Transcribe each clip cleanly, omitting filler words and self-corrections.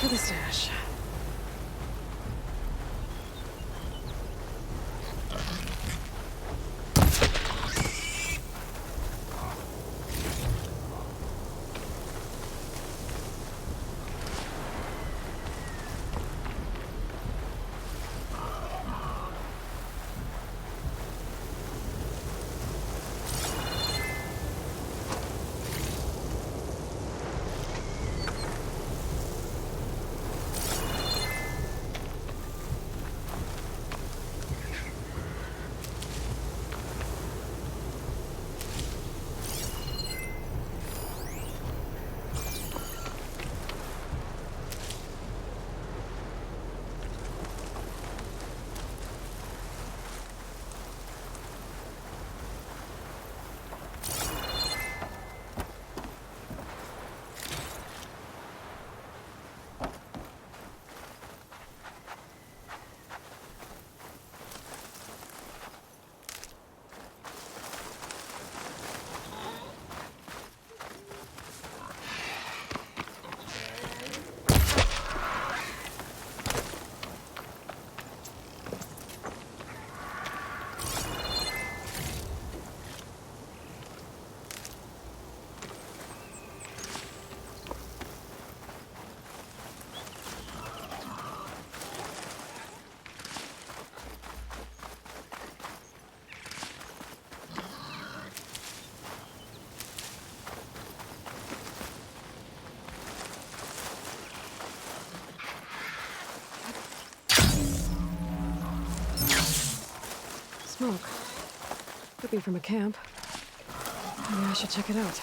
for the stash. Smoke. Could be from a camp. Maybe I should check it out.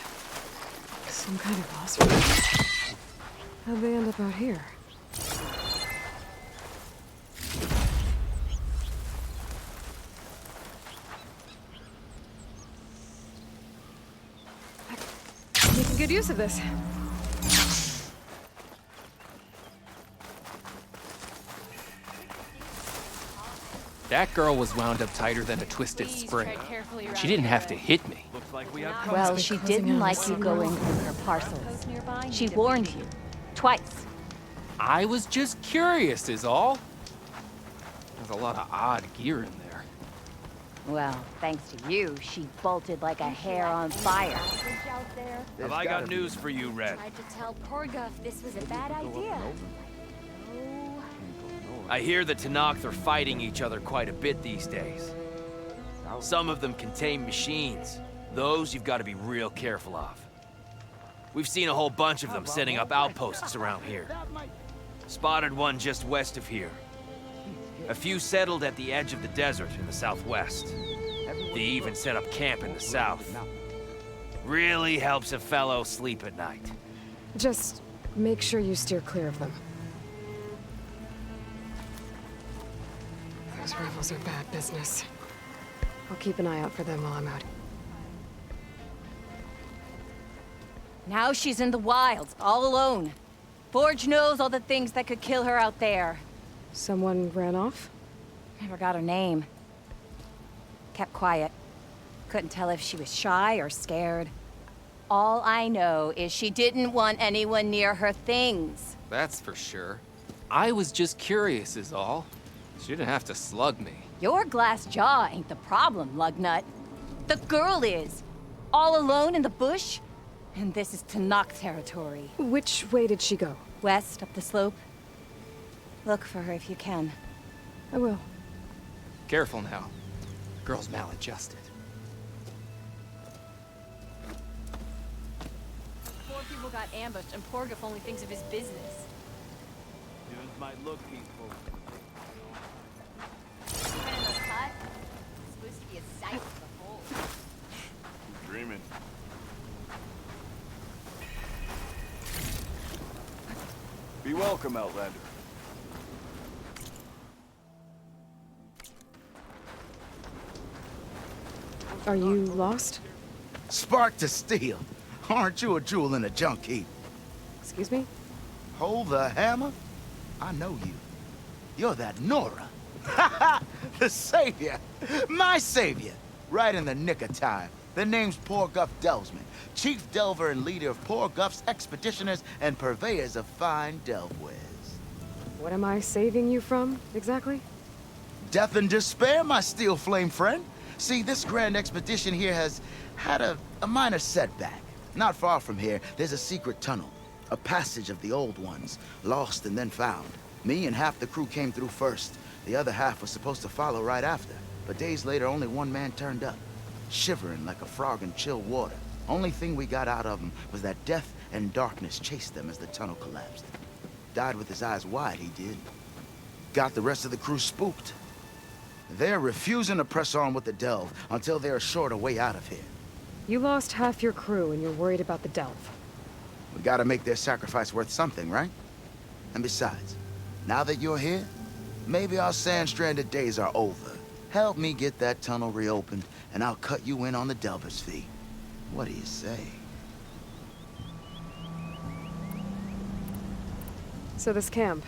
Some kind of boss fight. How'd they end up out here? Making good use of this. That girl was wound up tighter than a twisted spring. She didn't have to hit me. Well, she didn't like you going through her parcels. She warned you. Twice. I was just curious is all. There's a lot of odd gear in there. Well, thanks to you, she bolted like a hair on fire. Have I got news for you, Red? Tried to tell Porguff this was a bad idea. I hear the Tenakth are fighting each other quite a bit these days. Some of them contain machines. Those you've got to be real careful of. We've seen a whole bunch of them setting up outposts around here. Spotted one just west of here. A few settled at the edge of the desert in the southwest. They even set up camp in the south. Really helps a fellow sleep at night. Just make sure you steer clear of them. Those rebels are bad business. I'll keep an eye out for them while I'm out. Now she's in the wilds, all alone. Forge knows all the things that could kill her out there. Someone ran off? Never got her name. Kept quiet. Couldn't tell if she was shy or scared. All I know is she didn't want anyone near her things. That's for sure. I was just curious is all. She didn't have to slug me. Your glass jaw ain't the problem, lugnut. The girl is. All alone in the bush. And this is Tenakth territory. Which way did she go? West, up the slope. Look for her if you can. I will. Careful now. Girl's maladjusted. Four people got ambushed and Porguff only thinks of his business. Dunes might look peaceful. Kind of a cut. It's supposed to be a sight to behold. Dreaming. Be welcome, Outlander. Are you lost? Spark to steel. Aren't you a jewel in a junk heap? Excuse me? Hold the hammer? I know you. You're that Nora. The savior. My savior. Right in the nick of time. The name's Porguff Delvesman, chief delver and leader of Porguff's expeditioners and purveyors of fine delve wares. What am I saving you from, exactly? Death and despair, my steel flame friend. See, this grand expedition here has had a minor setback. Not far from here, there's a secret tunnel. A passage of the old ones, lost and then found. Me and half the crew came through first. The other half was supposed to follow right after. But days later, only one man turned up, shivering like a frog in chill water. Only thing we got out of him was that death and darkness chased them as the tunnel collapsed. Died with his eyes wide, he did. Got the rest of the crew spooked. They're refusing to press on with the delve until they're assured a way out of here. You lost half your crew and you're worried about the delve. We gotta make their sacrifice worth something, right? And besides, now that you're here, maybe our sand-stranded days are over. Help me get that tunnel reopened, and I'll cut you in on the delver's fee. What do you say? So this camp,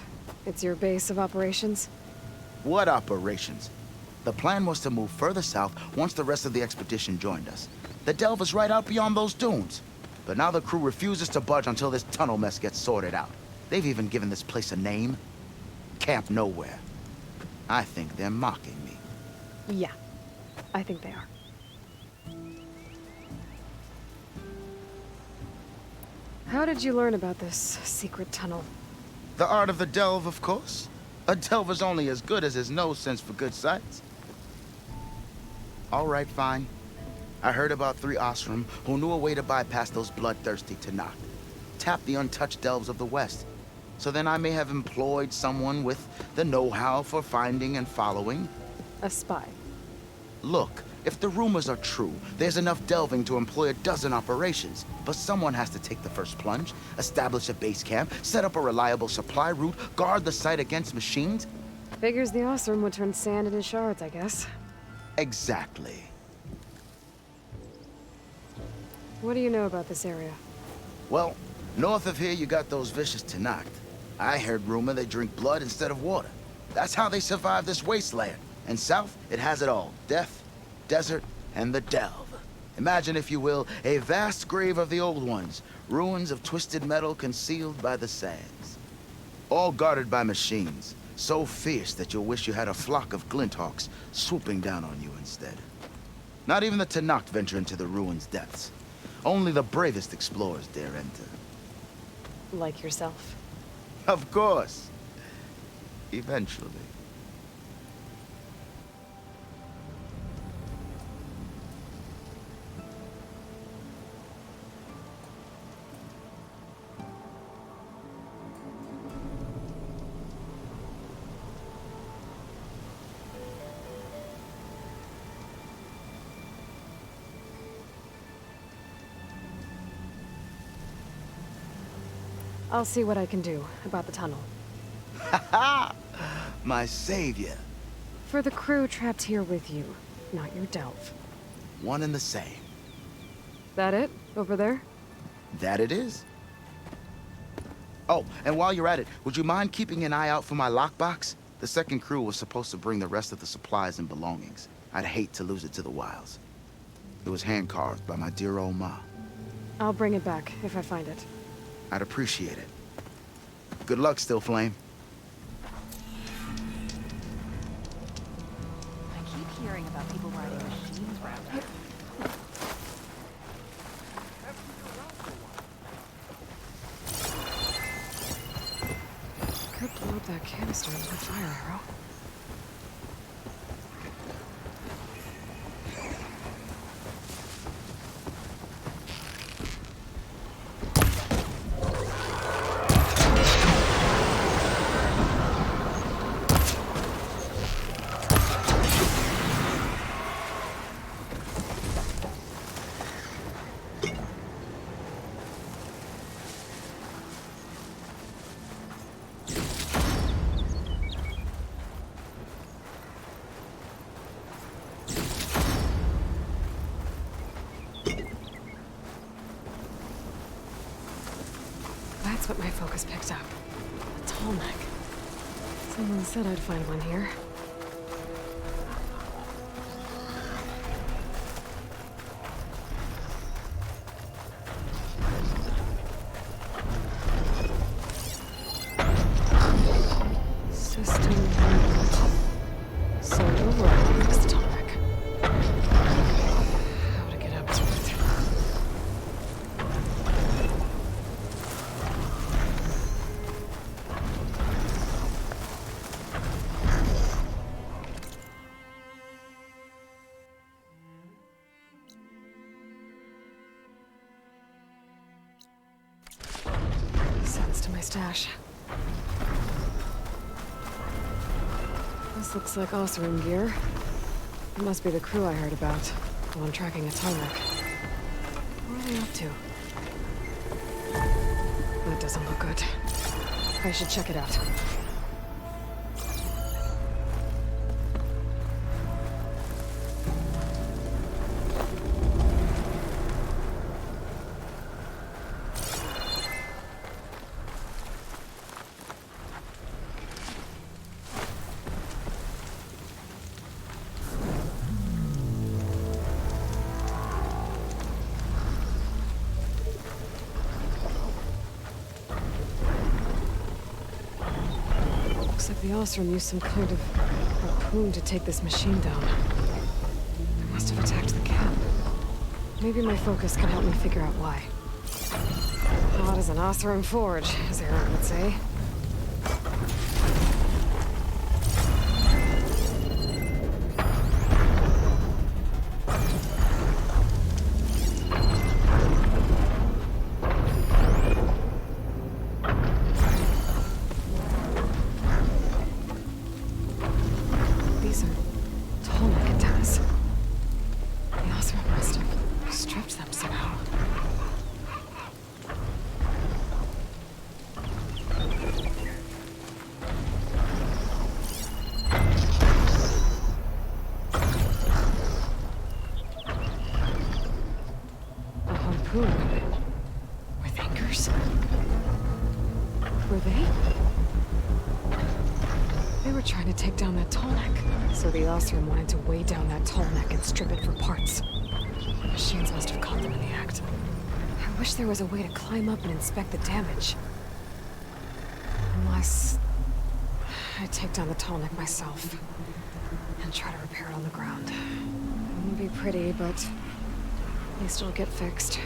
it's your base of operations? What operations? The plan was to move further south once the rest of the expedition joined us. The delve is right out beyond those dunes. But now the crew refuses to budge until this tunnel mess gets sorted out. They've even given this place a name. Camp Nowhere. I think they're mocking me. Yeah, I think they are. How did you learn about this secret tunnel? The art of the delve, of course. A delver's only as good as his nose sense for good sights. All right, fine. I heard about 3 Osram who knew a way to bypass those bloodthirsty Tanakh. Tap the untouched delves of the West. So then I may have employed someone with the know-how for finding and following. A spy. Look, if the rumors are true, there's enough delving to employ a dozen operations. But someone has to take the first plunge, establish a base camp, set up a reliable supply route, guard the site against machines. Figures the Osram would turn sand into shards, I guess. Exactly. What do you know about this area? Well, north of here you got those vicious Tanakh. I heard rumor they drink blood instead of water. That's how they survive this wasteland. And south, it has it all. Death, desert, and the delve. Imagine, if you will, a vast grave of the old ones. Ruins of twisted metal concealed by the sands. All guarded by machines. So fierce that you'll wish you had a flock of glinthawks swooping down on you instead. Not even the Tanakh venture into the ruins' depths. Only the bravest explorers dare enter. Like yourself. Of course. Eventually. I'll see what I can do about the tunnel. Ha! My savior. For the crew trapped here with you, not your delve. One and the same. That it? Over there? That it is. Oh, and while you're at it, would you mind keeping an eye out for my lockbox? The second crew was supposed to bring the rest of the supplies and belongings. I'd hate to lose it to the wilds. It was hand-carved by my dear old ma. I'll bring it back if I find it. I'd appreciate it. Good luck, Still Flame. I keep hearing about people riding machines around here. Could blow up that canister with a fire arrow. That's what my focus picked up. A tall neck. Someone said I'd find one here. my stash. This looks like Osram gear. It must be the crew I heard about, the one tracking a Tolmec. What are they up to? That doesn't look good. I should check it out. The Osram used some kind of harpoon to take this machine down. They must have attacked the camp. Maybe my focus can help me figure out why. Hot as an Osram forge, as Aaron would say. With anchors? Were they? They were trying to take down that Tolmec. So the Osram wanted to weigh down that Tolmec and strip it for parts. The machines must have caught them in the act. I wish there was a way to climb up and inspect the damage. Unless I take down the Tolmec myself and try to repair it on the ground. It won't be pretty, but at least it'll get fixed.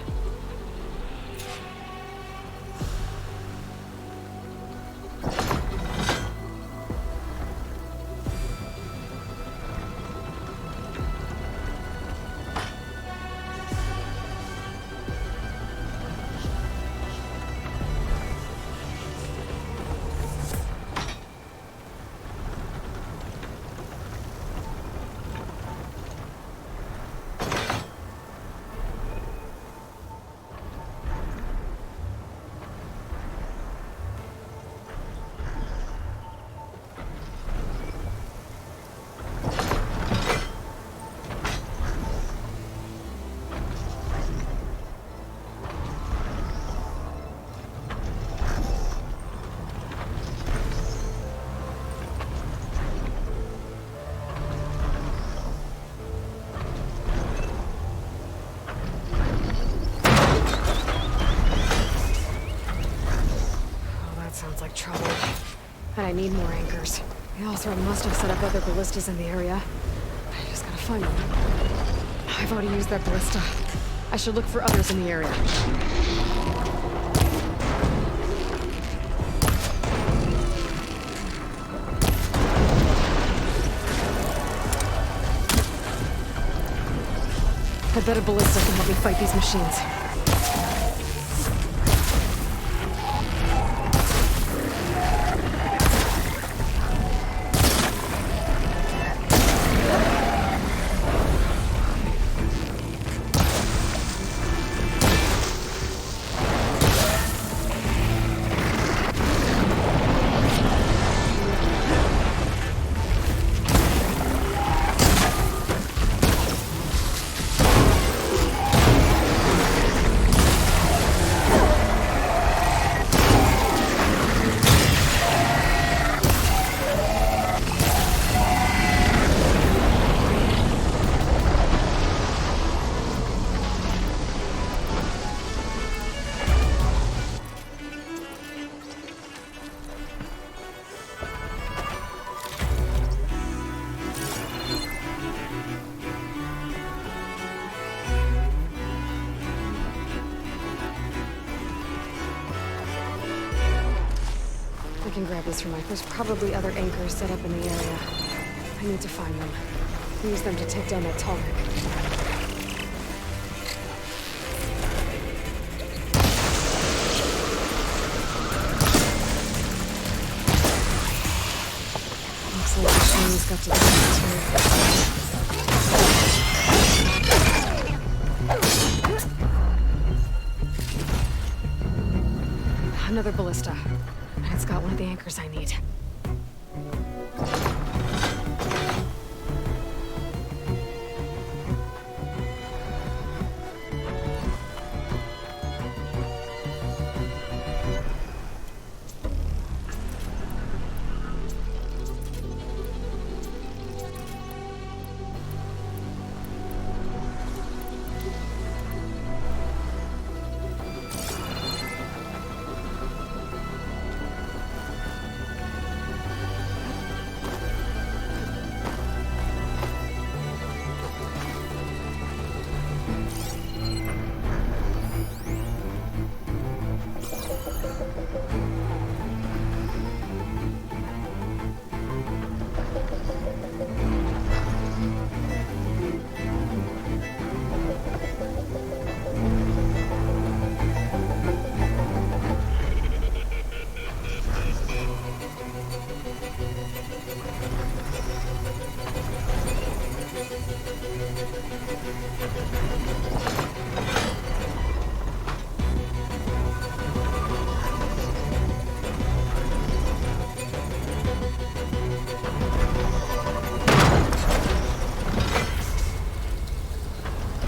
Trouble. And I need more anchors. The Osram must have set up other ballistas in the area. I just gotta find them. I've already used that ballista. I should look for others in the area. I bet a ballista can help me fight these machines. I can grab this from Mike. There's probably other anchors set up in the area. I need to find them. Use them to take down that Tolmec. Looks like the machine's got to do another ballista. And it's got one of the anchors I need.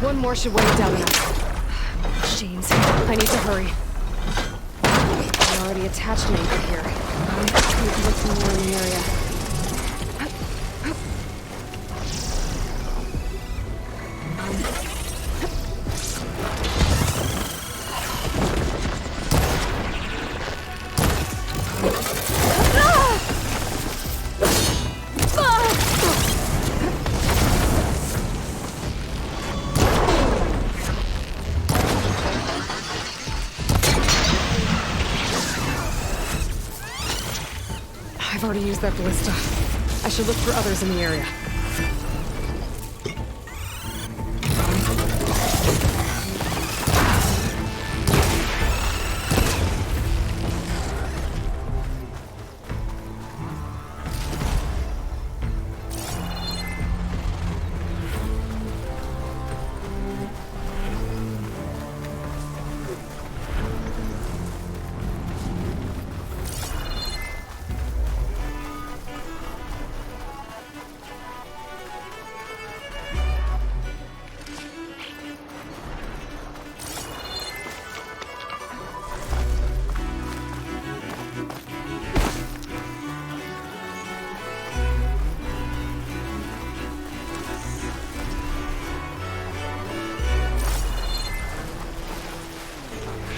One more should weigh it down enough. Machines. I need to hurry. I already attached an anchor here. I need to look for more in the area. I've already used that ballista. I should look for others in the area.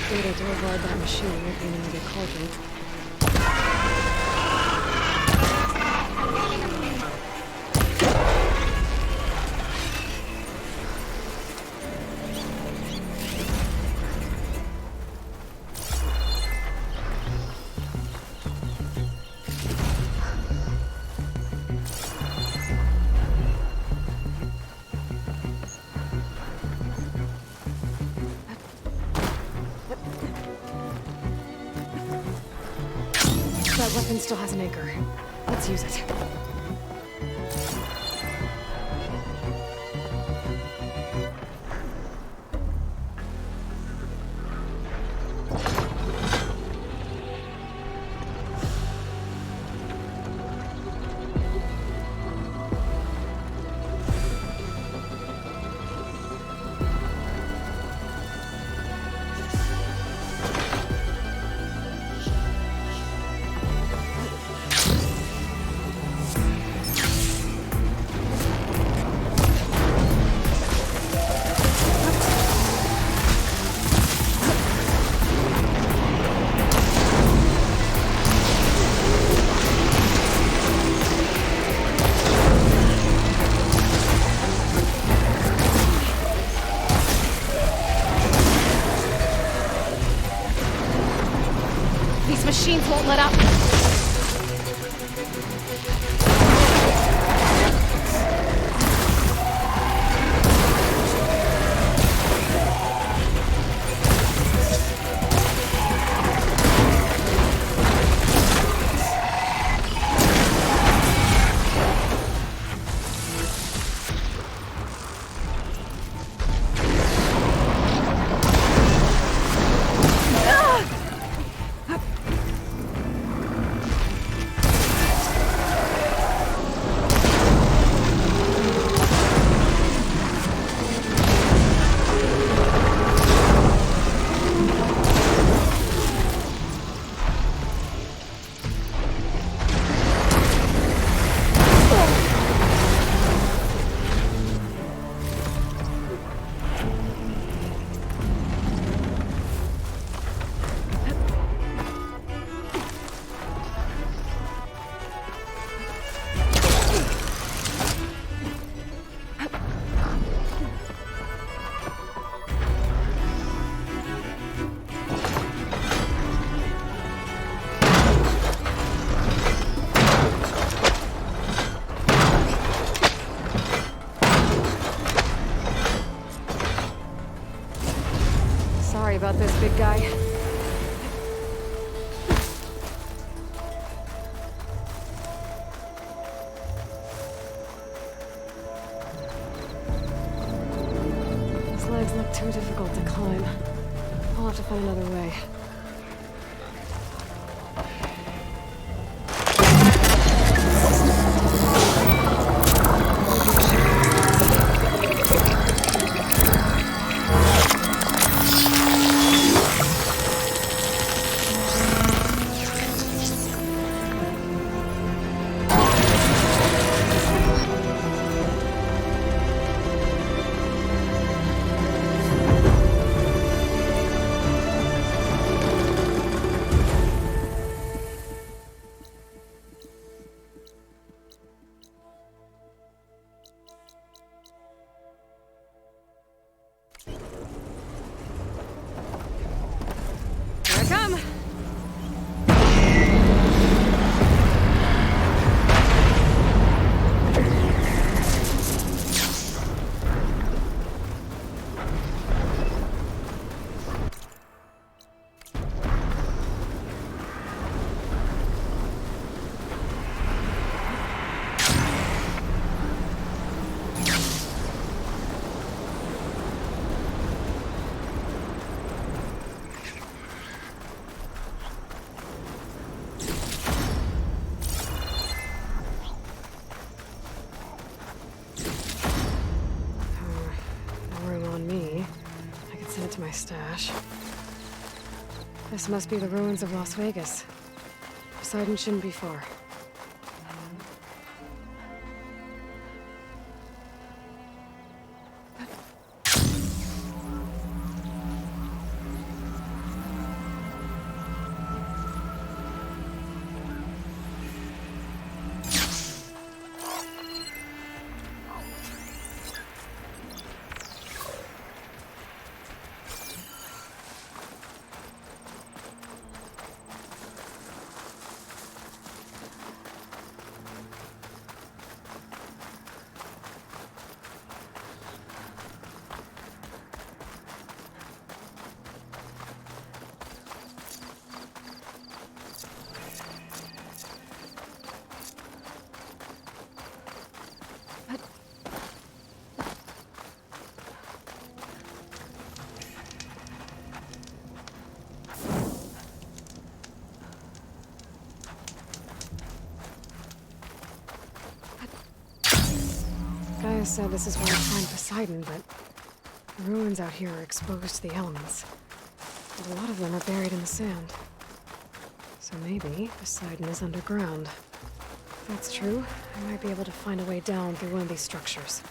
Data to avoid that machine opening another cauldron. That weapon still has an anchor. Let's use it. Too difficult to climb. I'll have to find another way. Here I come! No room on me. I can send it to my stash. This must be the ruins of Las Vegas. Poseidon shouldn't be far. Gaia said this is where I'd find Poseidon, but the ruins out here are exposed to the elements. And a lot of them are buried in the sand. So maybe Poseidon is underground. If that's true, I might be able to find a way down through one of these structures.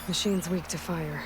Machine's weak to fire.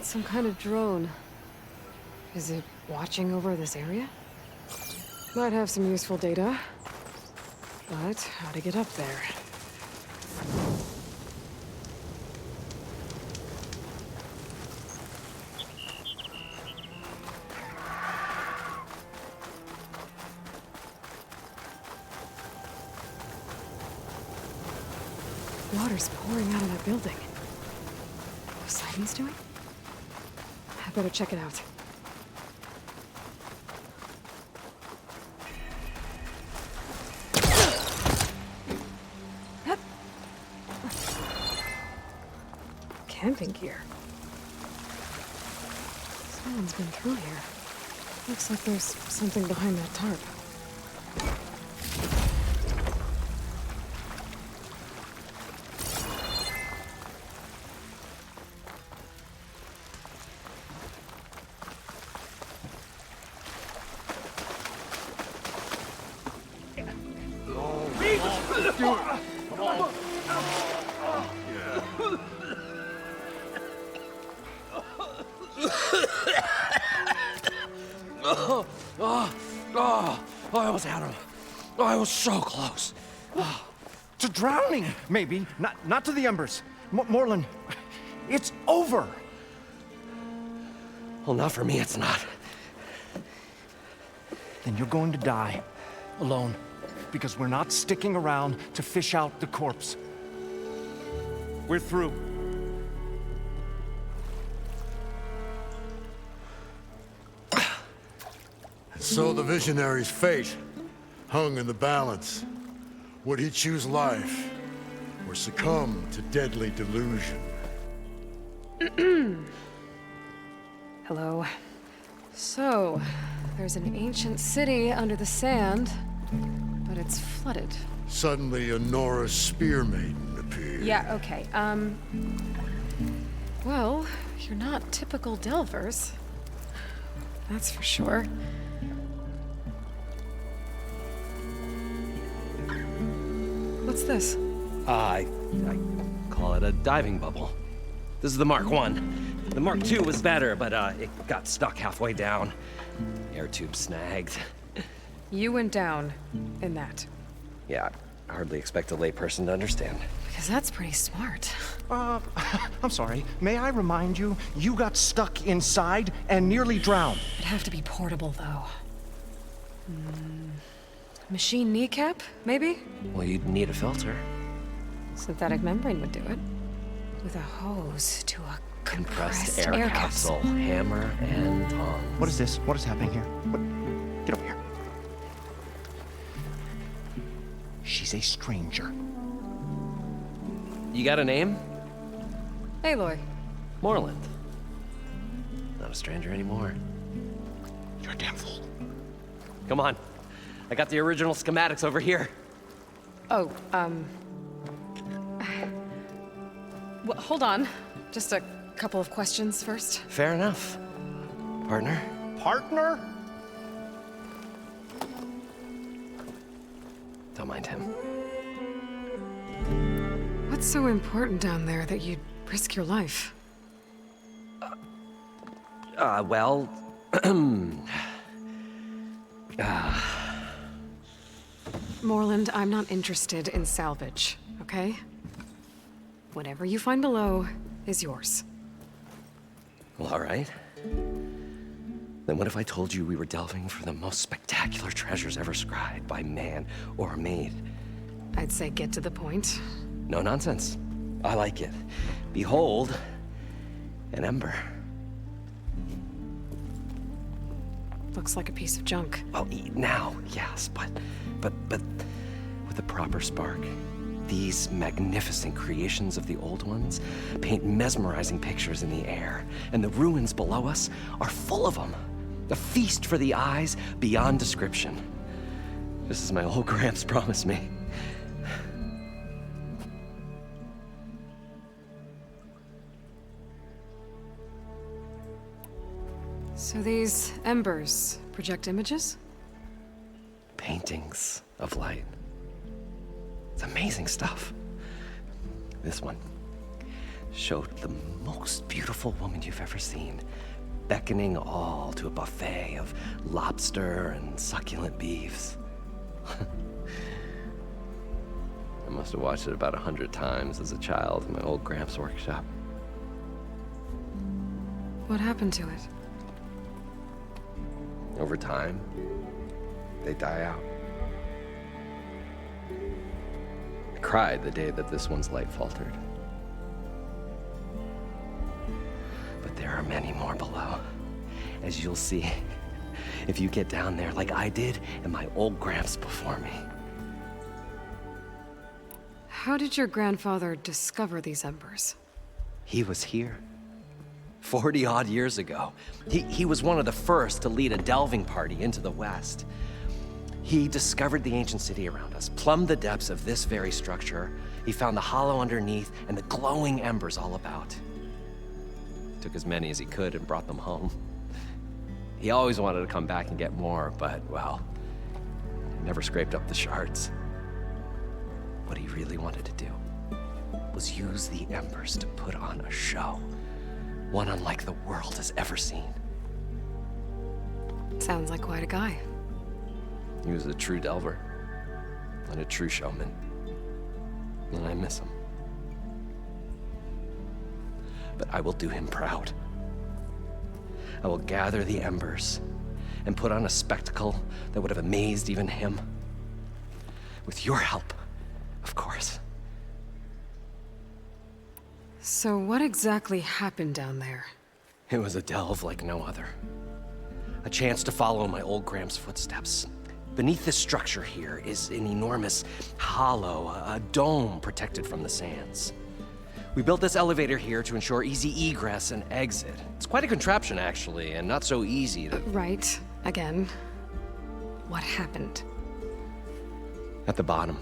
some kind of drone. Is it watching over this area? Might have some useful data. But how to get up there? Water's pouring out of that building. Poseidon's doing? I better check it out. Camping gear. Someone's been through here. Looks like there's something behind that tarp. I almost had him. I was so close. To drowning, maybe. Not to the embers. Moreland, it's over. Well, not for me, it's not. Then you're going to die. Alone. Because we're not sticking around to fish out the corpse. We're through. So the visionary's fate hung in the balance. Would he choose life or succumb to deadly delusion? Hello. So, there's an ancient city under the sand, but it's flooded. Suddenly, a Nora spear maiden appeared. Yeah, okay. Well, you're not typical Delvers. That's for sure. What's this? I call it a diving bubble. This is the Mark 1. The Mark 2 was better, but it got stuck halfway down. Air tube snagged. You went down in that. Yeah, I hardly expect a layperson to understand. Because that's pretty smart. I'm sorry. May I remind you, you got stuck inside and nearly drowned. It'd have to be portable, though. Machine kneecap, maybe? Well, you'd need a filter. Synthetic membrane would do it. With a hose to a Compressed air capsule. Hammer and tongs. What is this? What is happening here? What? Get over here. She's a stranger. You got a name? Aloy. Moreland. Not a stranger anymore. You're a damn fool. Come on. I got the original schematics over here. Oh, well, hold on. Just a couple of questions first. Fair enough. Partner? Partner? Don't mind him. What's so important down there that you'd risk your life? Well... Moreland, I'm not interested in salvage, okay? Whatever you find below is yours. Well, all right. Then what if I told you we were delving for the most spectacular treasures ever scribed by man or maid? I'd say get to the point. No nonsense. I like it. Behold, an ember. Looks like a piece of junk. Well, now, yes, but with the proper spark. These magnificent creations of the old ones paint mesmerizing pictures in the air, and the ruins below us are full of them. A feast for the eyes beyond description. Just as my old Gramps promised me. So these embers project images? Paintings of light. It's amazing stuff. This one. showed the most beautiful woman you've ever seen, beckoning all to a buffet of lobster and succulent beefs. I must have watched it about 100 times as a child in my old Gramps' workshop. What happened to it? Over time, they die out. I cried the day that this one's light faltered. But there are many more below, as you'll see if you get down there like I did and my old Gramps before me. How did your grandfather discover these embers? He was here 40-odd years ago. He was one of the first to lead a delving party into the West. He discovered the ancient city around us, plumbed the depths of this very structure. He found the hollow underneath and the glowing embers all about. Took as many as he could and brought them home. He always wanted to come back and get more, but, well, he never scraped up the shards. What he really wanted to do was use the embers to put on a show, one unlike the world has ever seen. Sounds like quite a guy. He was a true delver and a true showman, and I miss him. But I will do him proud. I will gather the embers and put on a spectacle that would have amazed even him. With your help, of course. So what exactly happened down there? It was a delve like no other. A chance to follow my old Gramps' footsteps. Beneath this structure here is an enormous hollow, a dome protected from the sands. We built this elevator here to ensure easy egress and exit. It's quite a contraption, actually, and not so easy to... Right. Again. What happened? At the bottom,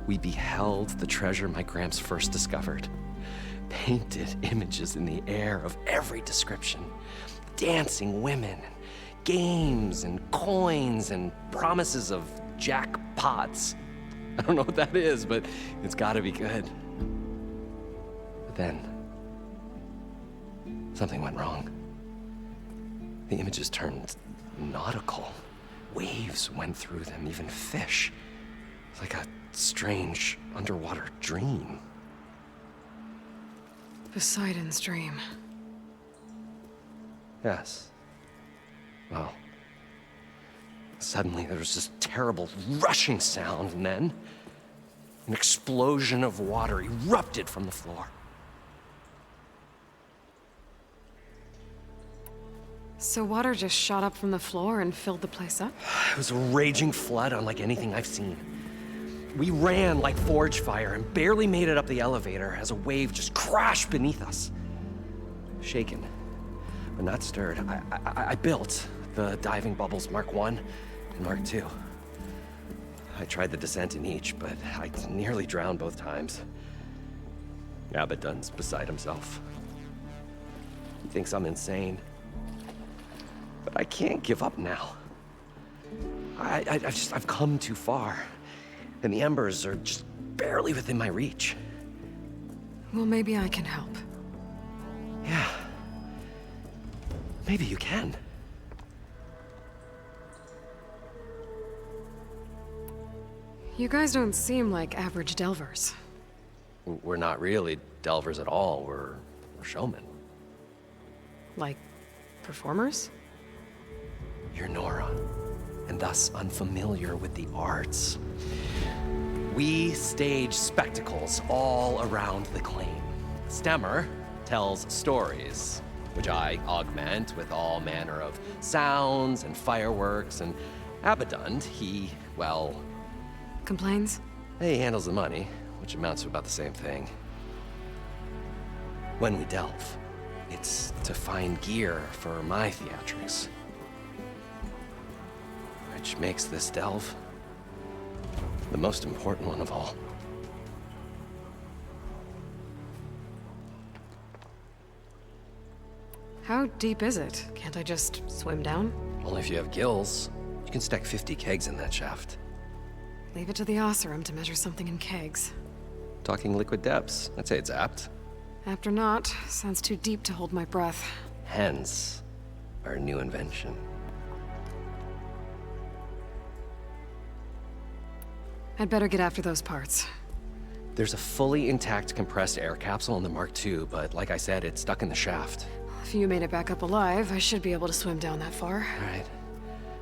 we beheld the treasure my Gramps first discovered. Painted images in the air of every description. Dancing women, games and coins and promises of jackpots. I don't know what that is, but it's gotta be good. But then, something went wrong. The images turned nautical. Waves went through them, even fish. It's like a strange underwater dream. Poseidon's dream. Yes. Well, suddenly there was this terrible rushing sound, and then an explosion of water erupted from the floor. So water just shot up from the floor and filled the place up? It was a raging flood unlike anything I've seen. We ran like forge fire and barely made it up the elevator as a wave just crashed beneath us. Shaken, but not stirred, I built the diving bubbles Mark I and Mark II. I tried the descent in each, but I nearly drowned both times. Abaddon's beside himself. He thinks I'm insane. But I can't give up now. I've come too far. And the embers are just barely within my reach. Well, maybe I can help. Yeah. Maybe you can. You guys don't seem like average delvers. We're not really delvers at all. We're showmen. Like, performers? You're Nora, and thus unfamiliar with the arts. We stage spectacles all around the claim. Stemmer tells stories, which I augment with all manner of sounds and fireworks, and Abaddon, he, well... Complains? He handles the money, which amounts to about the same thing. When we delve, it's to find gear for my theatrics. Which makes this delve the most important one of all. How deep is it? Can't I just swim down? Only if you have gills. You can stack 50 kegs in that shaft. Leave it to the Oseram to measure something in kegs. talking liquid depths. I'd say it's apt. Apt or not, sounds too deep to hold my breath. Hence, our new invention. I'd better get after those parts. There's a fully intact compressed air capsule in the Mark II, but like I said, it's stuck in the shaft. If you made it back up alive, I should be able to swim down that far. All right.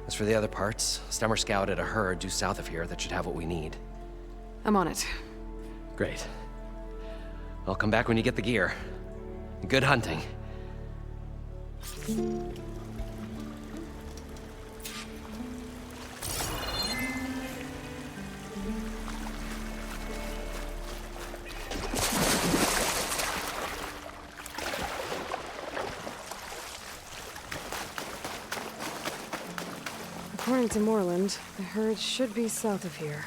As for the other parts, Stemmer scouted a herd due south of here that should have what we need. I'm on it. Great. I'll come back when you get the gear. Good hunting. According to Moreland, the herd should be south of here.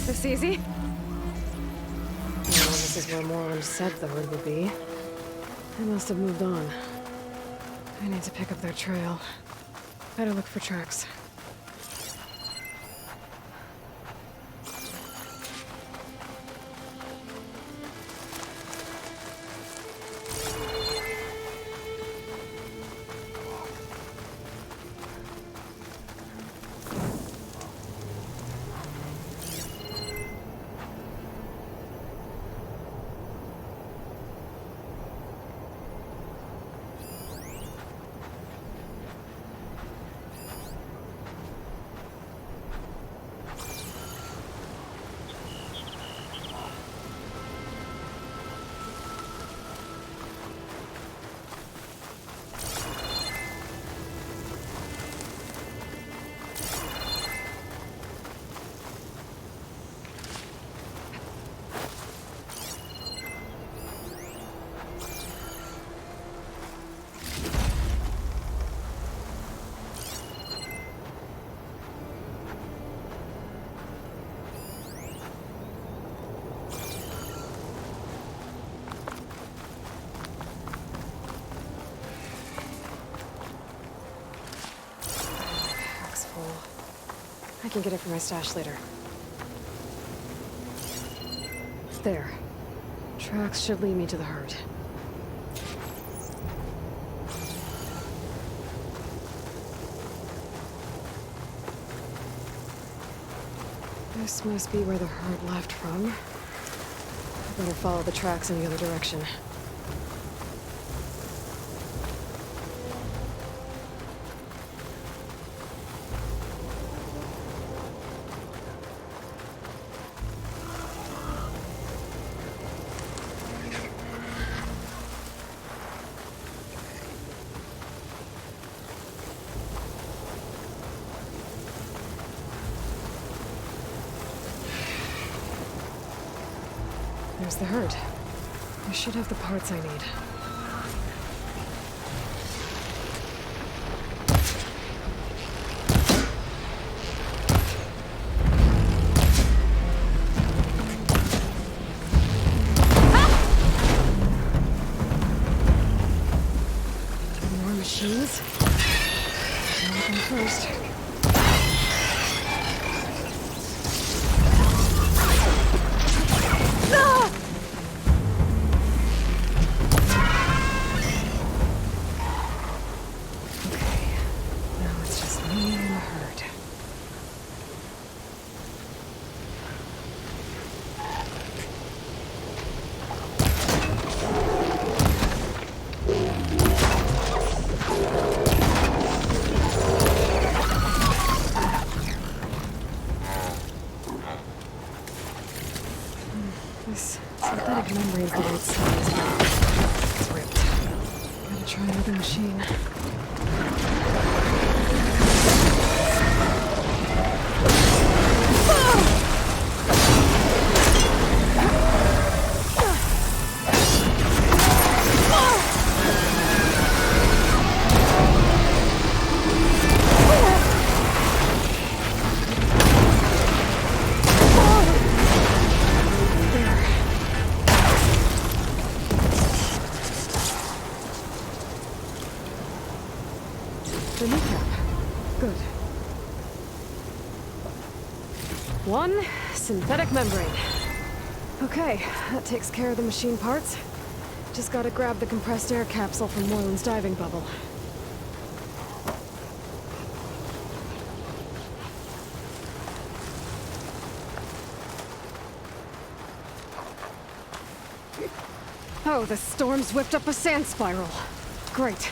This easy? Well, this is where Moreland said the herd would be. They must have moved on. I need to pick up their trail. Better look for tracks. I can get it for my stash later. There. Tracks should lead me to the herd. This must be where the herd left from. I better follow the tracks in the other direction. There's the herd. I should have the parts I need. More machines? I'll look them first. Ah! This synthetic membrane's the right size, but it's ripped. Gotta try another machine. The kneecap. Good. One synthetic membrane. Okay, that takes care of the machine parts. Just gotta grab the compressed air capsule from Moylan's diving bubble. Oh, the storm's whipped up a sand spiral. Great.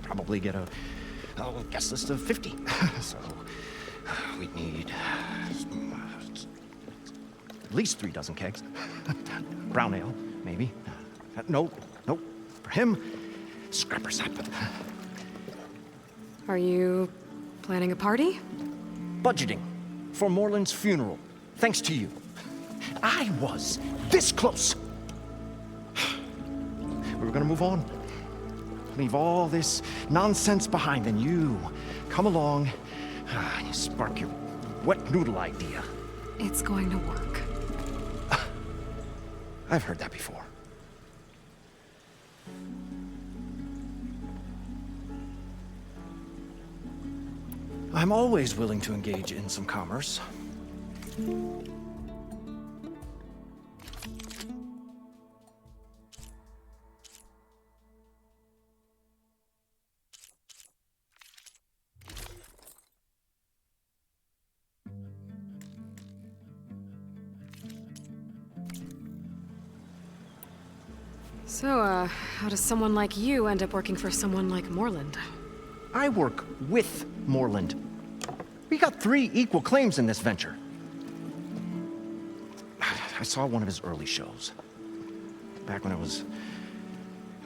Probably get a guest list of 50. So we'd need at least 3 dozen kegs. Brown ale, maybe. No. For him, scrapper sap. Are you planning a party? Budgeting for Moreland's funeral, thanks to you. I was this close. We were gonna move on. Leave all this nonsense behind, and you come along and you spark your wet noodle idea. It's going to work. I've heard that before. I'm always willing to engage in some commerce. So, how does someone like you end up working for someone like Moreland? I work with Moreland. We got 3 equal claims in this venture. I saw one of his early shows. Back when it was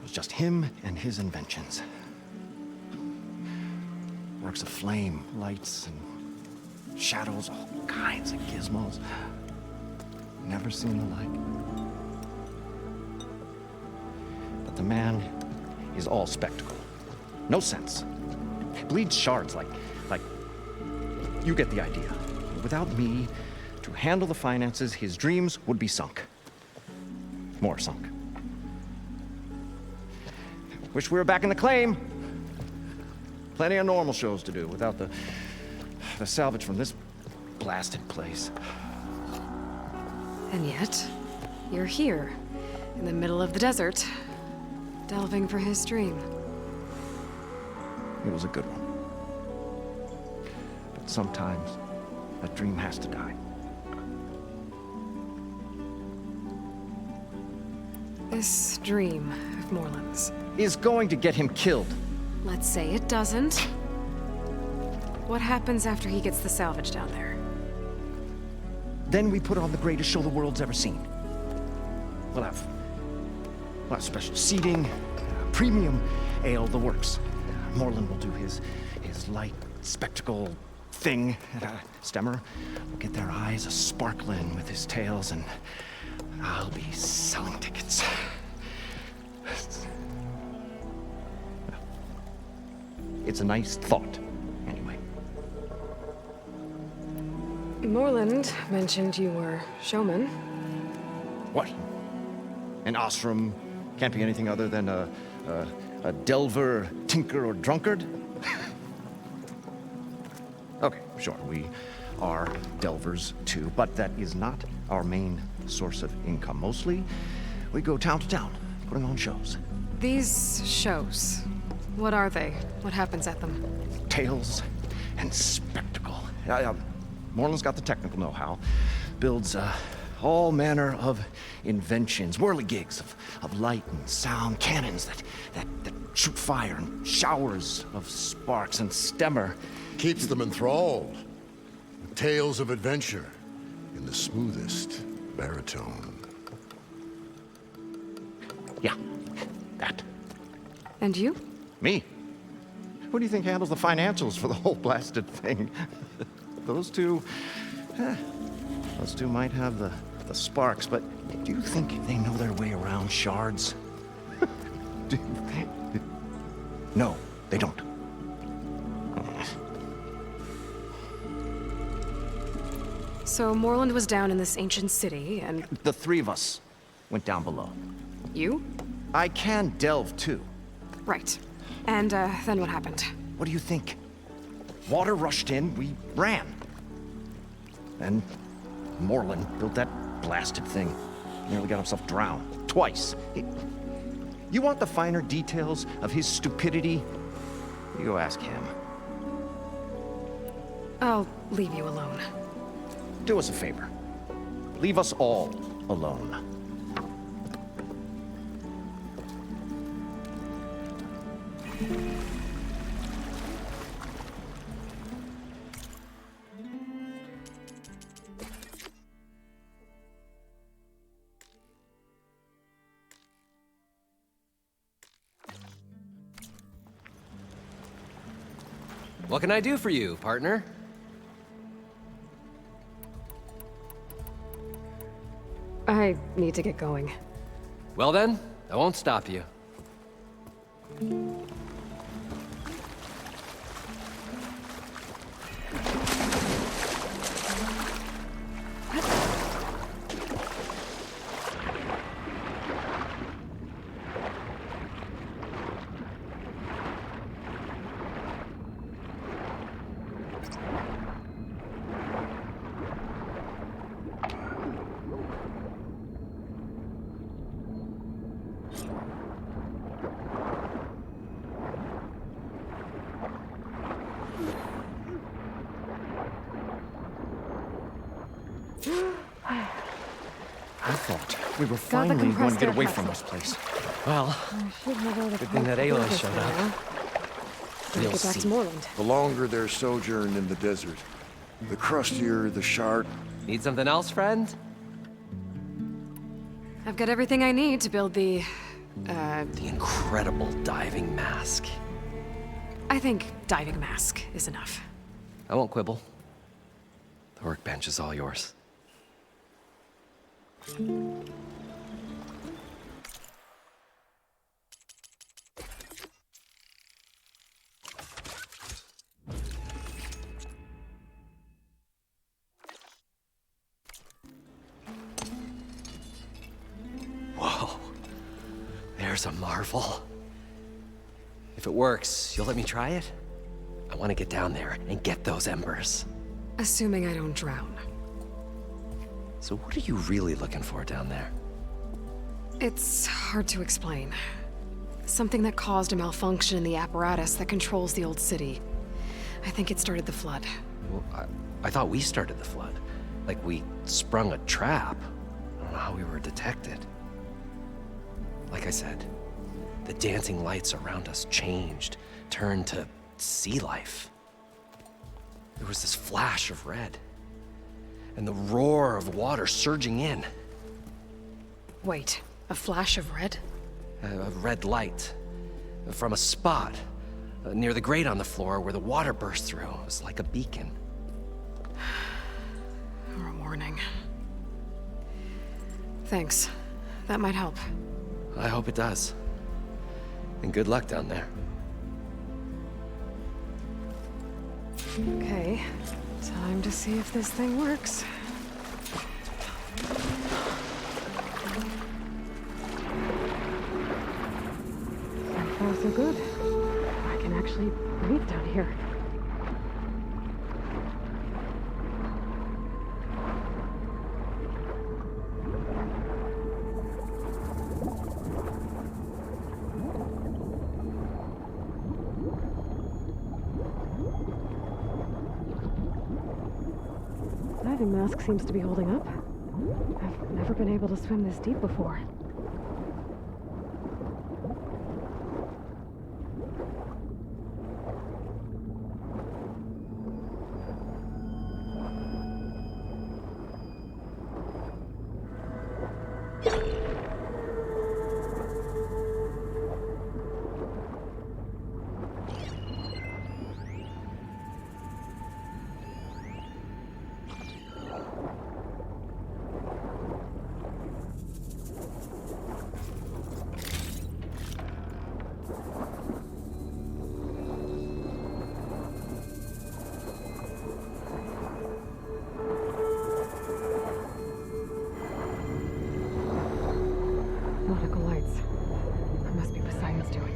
just him and his inventions. Works of flame, lights, and shadows, all kinds of gizmos. Never seen the like. But the man is all spectacle. No sense. Bleeds shards like you get the idea. Without me to handle the finances, his dreams would be sunk. More sunk. Wish we were back in the claim. Plenty of normal shows to do without the salvage from this blasted place. And yet, you're here, in the middle of the desert, delving for his dream. It was a good one. But sometimes, that dream has to die. This dream of Moreland's Is going to get him killed. Let's say it doesn't. What happens after he gets the salvage down there? Then we put on the greatest show the world's ever seen. We'll have special seating, premium ale, the works. Moreland will do his light spectacle thing. Stemmer will get their eyes a-sparkling with his tails, and I'll be selling tickets. It's a nice thought, anyway. Moreland mentioned you were showman. What? An Osram can't be anything other than a delver, tinker, or drunkard? Okay, sure, we are delvers too, but that is not our main source of income. Mostly, we go town to town, putting on shows. These shows, what are they? What happens at them? Tales and spectacle. Moreland's got the technical know-how. Builds all manner of inventions, whirligigs of light and sound, cannons that shoot fire, and showers of sparks, and Stemmer Keeps them enthralled. With tales of adventure in the smoothest baritone. Yeah, that. And you? Me? Who do you think handles the financials for the whole blasted thing? Those two might have the sparks, but do you think they know their way around shards? No, they don't. So Moreland was down in this ancient city, and... The three of us went down below. You? I can delve, too. Right. And, then what happened? What do you think? Water rushed in, we ran. Then Moreland built that blasted thing. Nearly got himself drowned. Twice. You want the finer details of his stupidity? You go ask him. I'll leave you alone. Do us a favor. Leave us all alone. What can I do for you, partner? I need to get going. Well then, I won't stop you. I thought we were finally going to get away from this place. Well, good thing that Aloy showed up. You'll get back to Moreland. The longer their sojourn in the desert, the crustier the shard. Need something else, friend? I've got everything I need to build the incredible diving mask. I think diving mask is enough. I won't quibble. The workbench is all yours. Whoa. There's a marvel. If it works, you'll let me try it? I want to get down there and get those embers. Assuming I don't drown. So what are you really looking for down there? It's hard to explain. Something that caused a malfunction in the apparatus that controls the old city. I think it started the flood. Well, I thought we started the flood. Like we sprung a trap. I don't know how we were detected. Like I said, the dancing lights around us changed, turned to sea life. There was this flash of red, and the roar of water surging in. Wait, a flash of red? A red light from a spot near the grate on the floor where the water burst through. It was like a beacon. Thanks. That might help. I hope it does. And good luck down there. Okay. Time to see if this thing works. So far, so good. I can actually breathe down here. Diving mask seems to be holding up. I've never been able to swim this deep before. Nautical lights. That must be Poseidon's doing.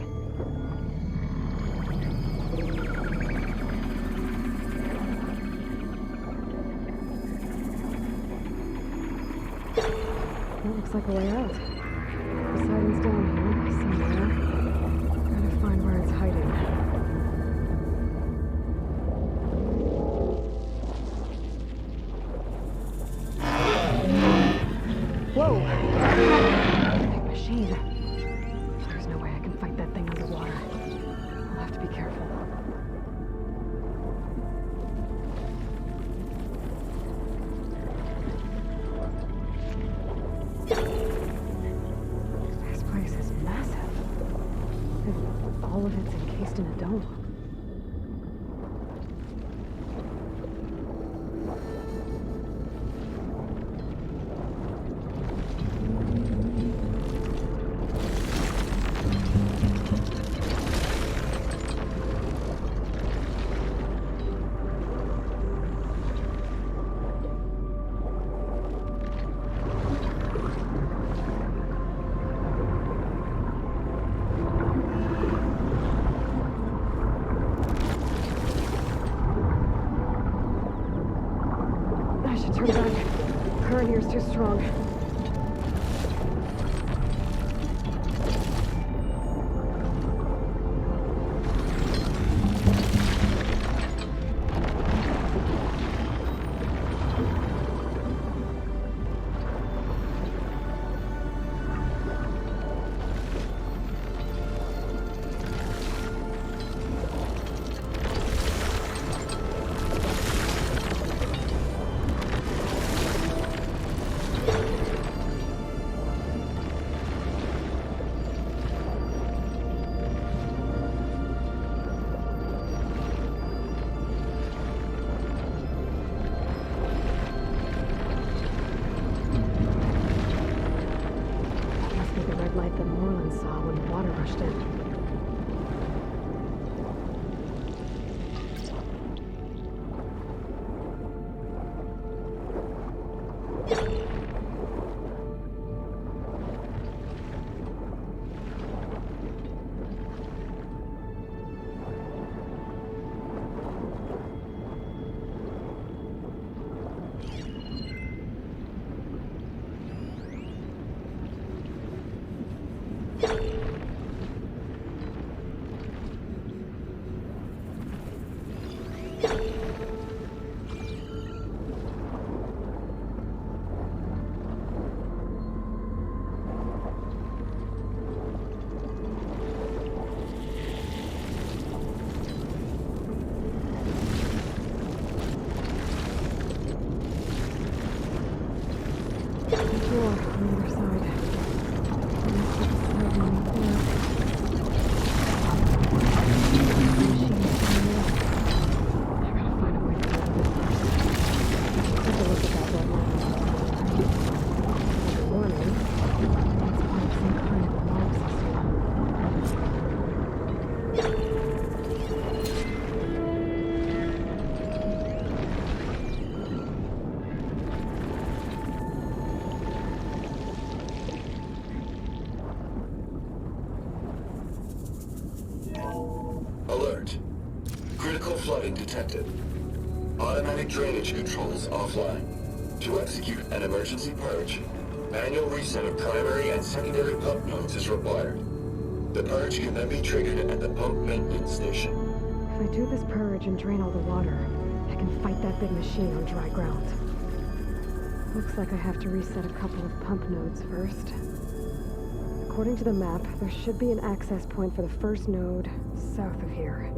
That looks like a way out. Poseidon's down here somewhere. Gotta find where it's hiding. Whoa! Big machine. There's no way I can fight that thing underwater. I'll have to be careful. This place is massive. And all of it's encased in a dome. I should turn back. Current here's too strong. Must be the red light that Moreland saw when the water rushed in. Door on the other side. I gotta find a way to get out of this place. Take a look at that red line. Like a warning. flooding detected. Automatic drainage controls offline. To execute an emergency purge, manual reset of primary and secondary pump nodes is required. The purge can then be triggered at the pump maintenance station. If I do this purge and drain all the water, I can fight that big machine on dry ground. Looks like I have to reset a couple of pump nodes first. According to the map, there should be an access point for the first node south of here.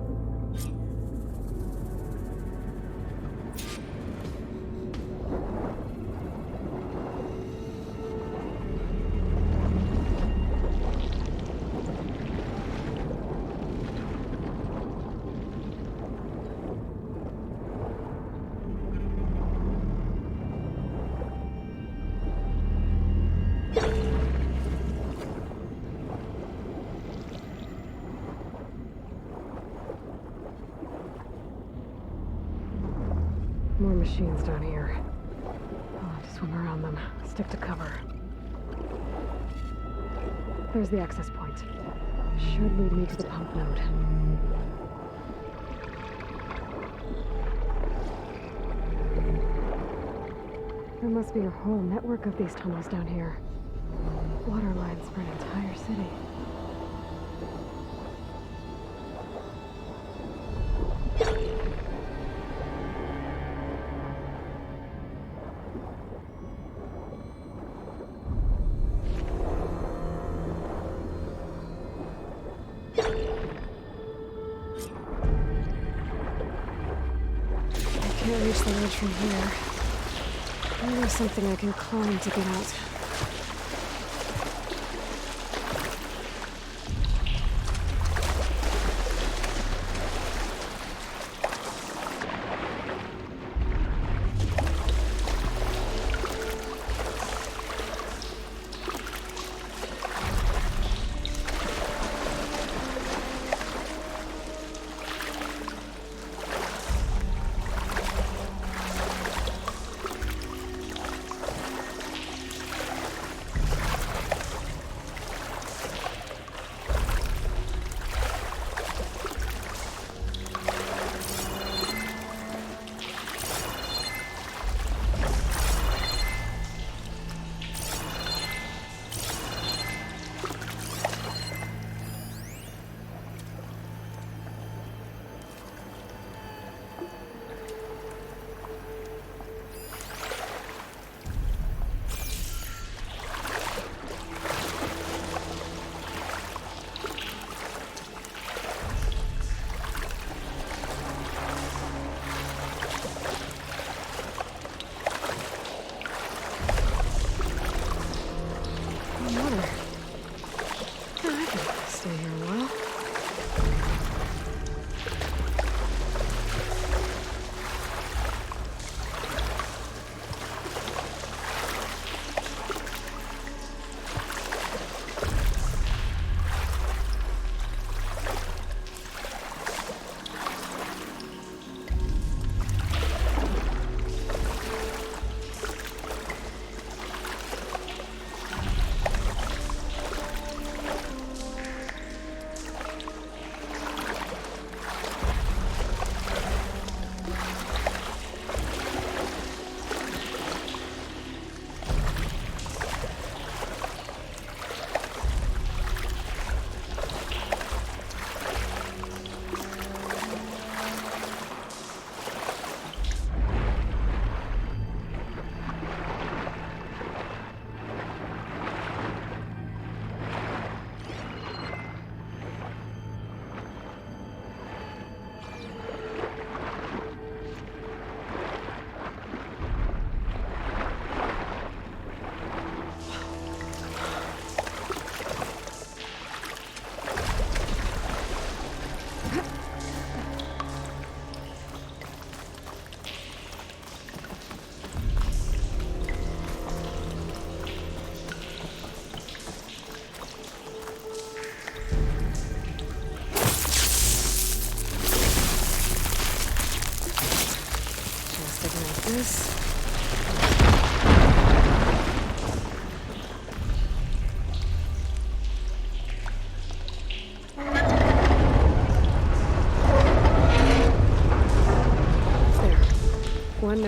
More machines down here. I'll have to swim around them. Stick to cover. There's the access point. Should lead me to the pump node. There must be a whole network of these tunnels down here. Water lines for an entire city. Can't reach the ledge from here. Maybe there's something I can climb to get out.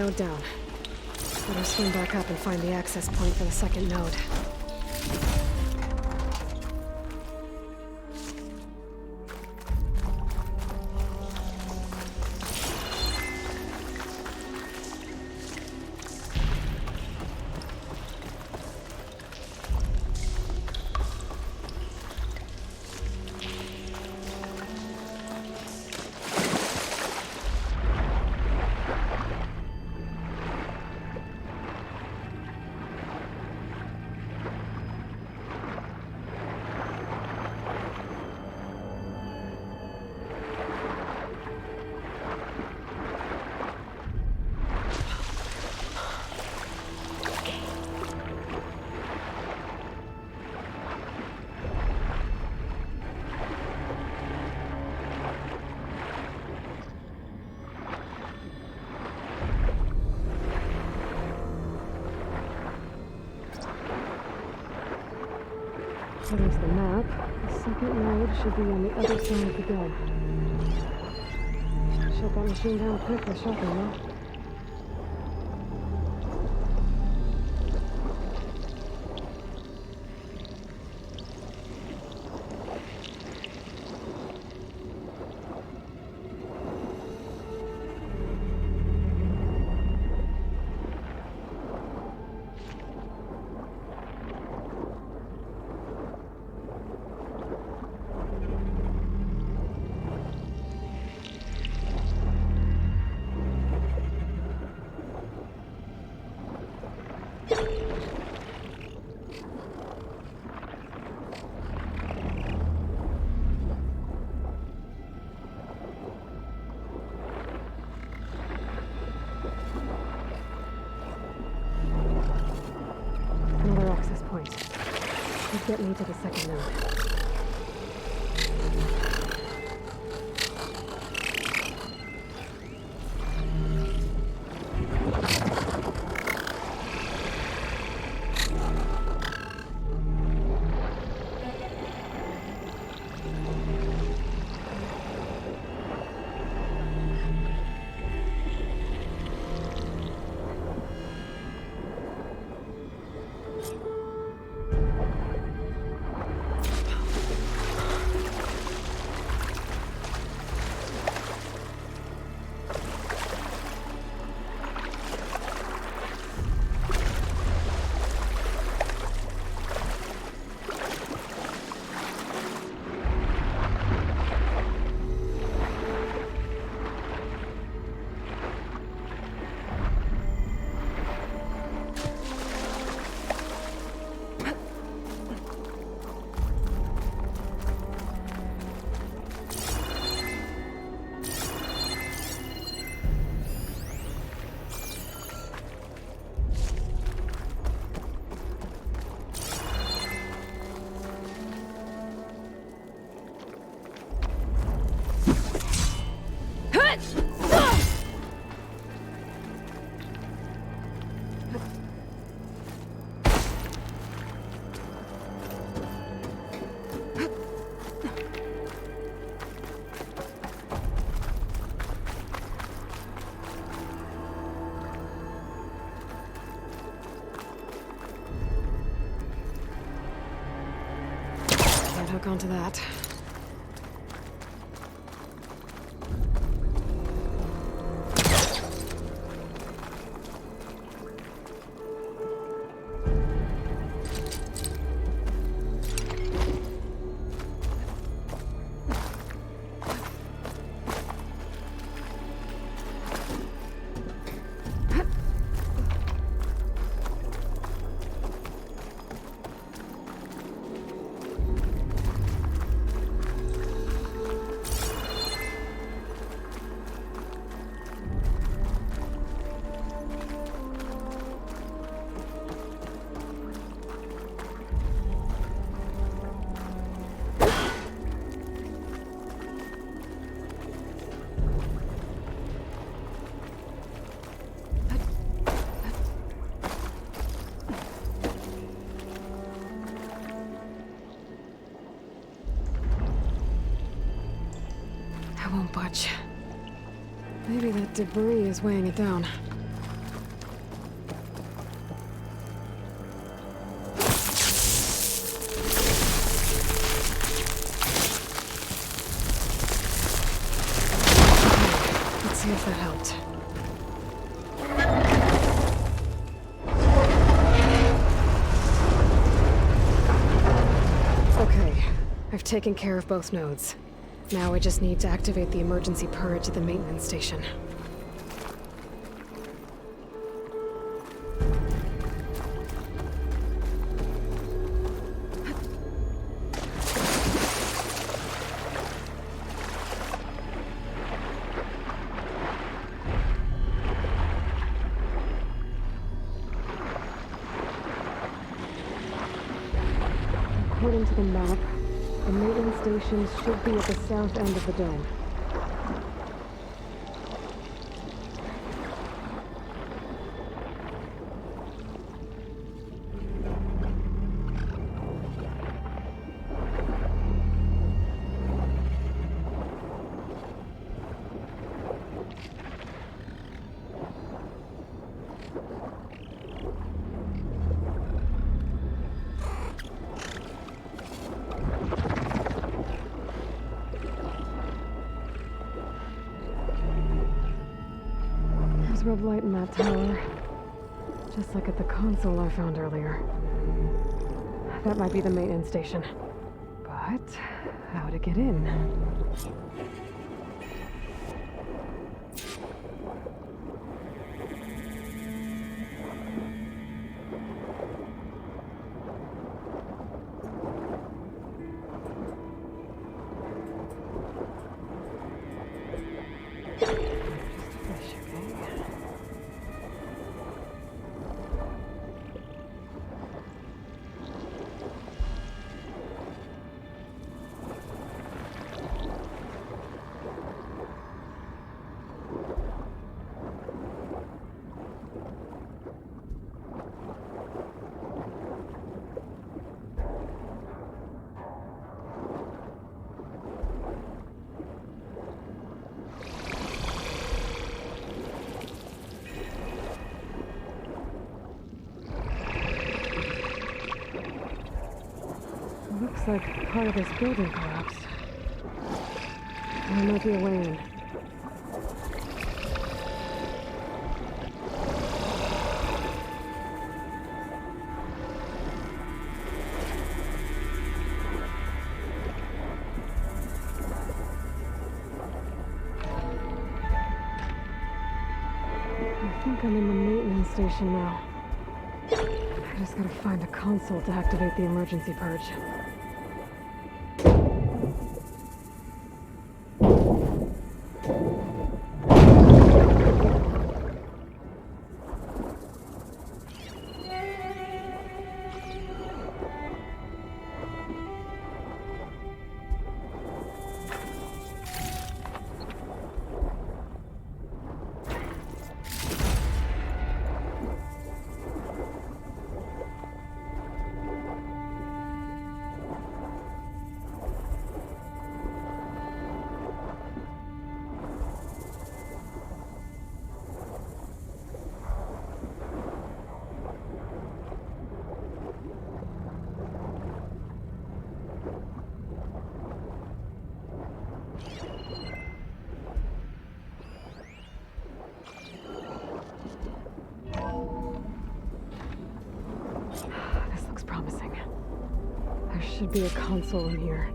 node down. Better swim back up and find the access point for the second node. There's the map. The second node should be on the other side of the gun. Shut that machine down quick with shotgun, though. Another access point. Should get me to the second node. Hook onto that. Won't budge. Maybe that debris is weighing it down. if that helped. Okay, I've taken care of both nodes. Now I just need to activate the emergency purge at the maintenance station. According to the map, the maintenance stations should be at the south end of the dome. Red light in that tower. Just like at the console I found earlier. That might be the maintenance station. But how to get in? Looks like part of this building collapsed. There might be a way in. I think I'm in the maintenance station now. I just gotta find a console to activate the emergency purge. Should be a console in here.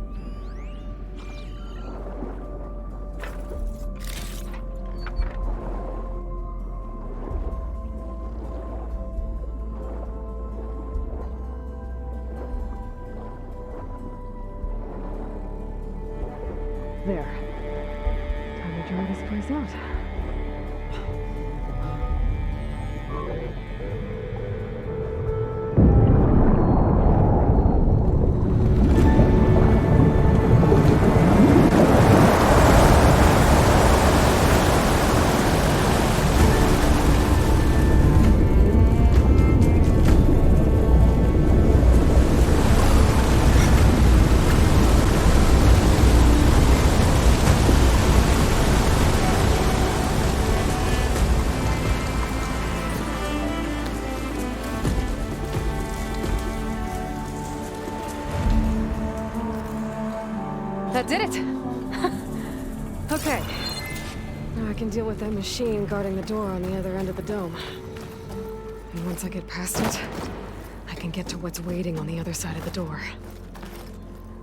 There. Time to try this place out. That did it! Okay. Now I can deal with that machine guarding the door on the other end of the dome. And once I get past it, I can get to what's waiting on the other side of the door.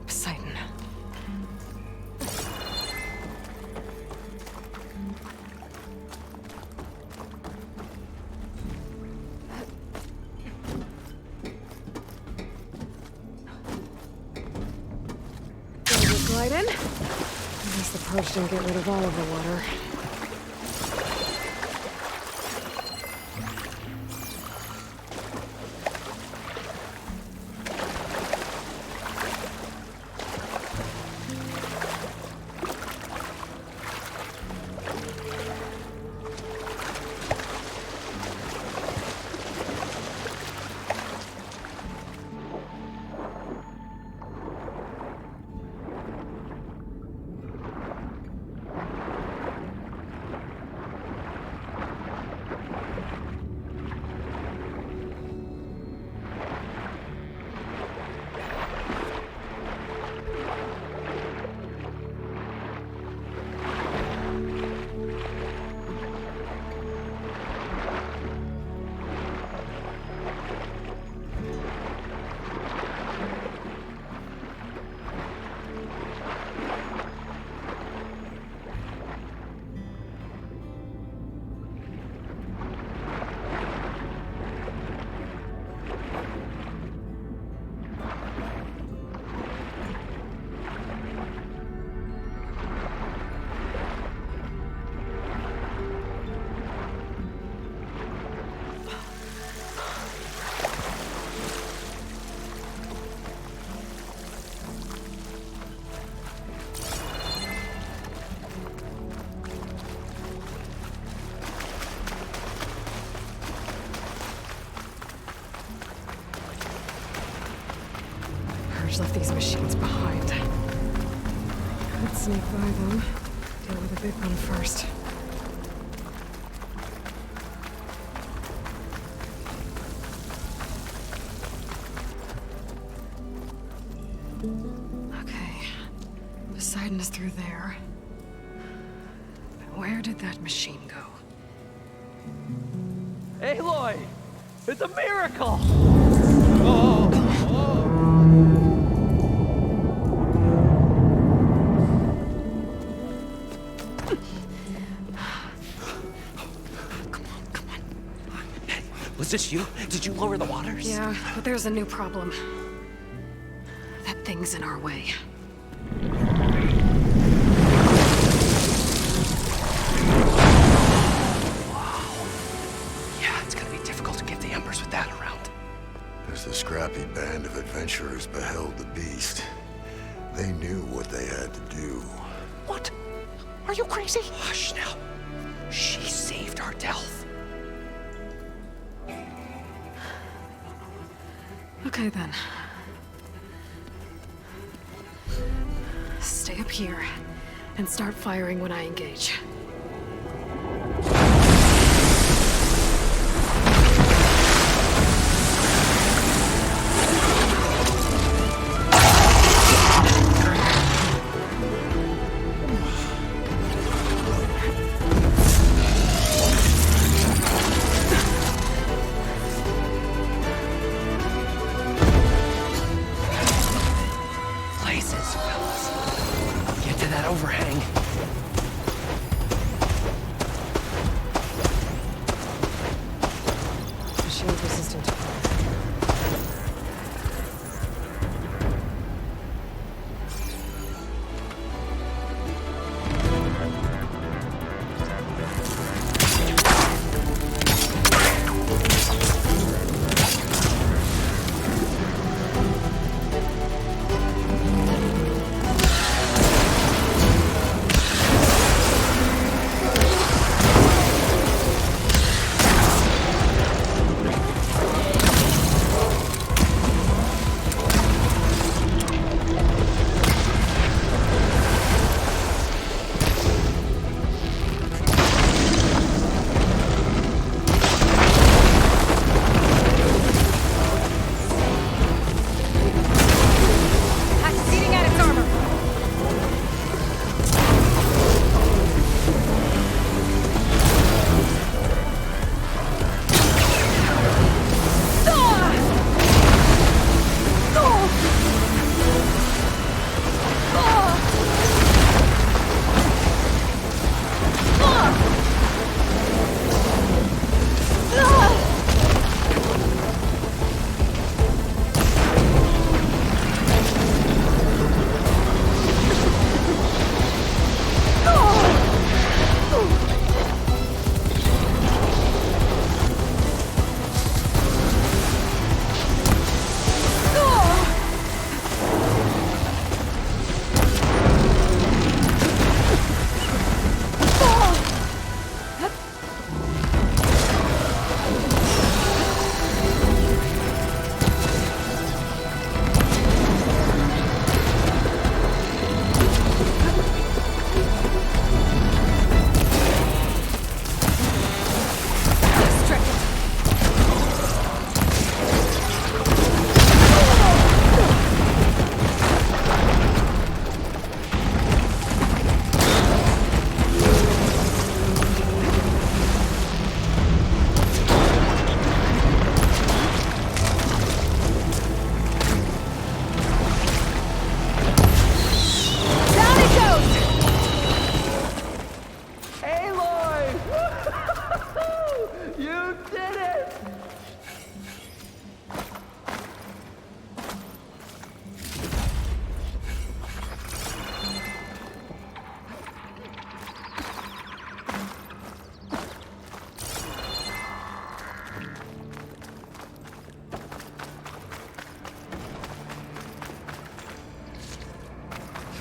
Poseidon. Glide in. At least the purge didn't get rid of all of the water. Left these machines behind. Could sneak by them. Deal with the big one first. Okay. Poseidon is through there. But where did that machine go? Aloy! It's a miracle! Was this you? Did you lower the waters? Yeah, but there's a new problem. That thing's in our way. Wow. Yeah, it's gonna be difficult to get the Embers with that around. As the scrappy band of adventurers beheld the beast, they knew what they had to do. What? Are you crazy? Hush now. She saved our Delph. Okay then. Stay up here and start firing when I engage. Get to that overhang.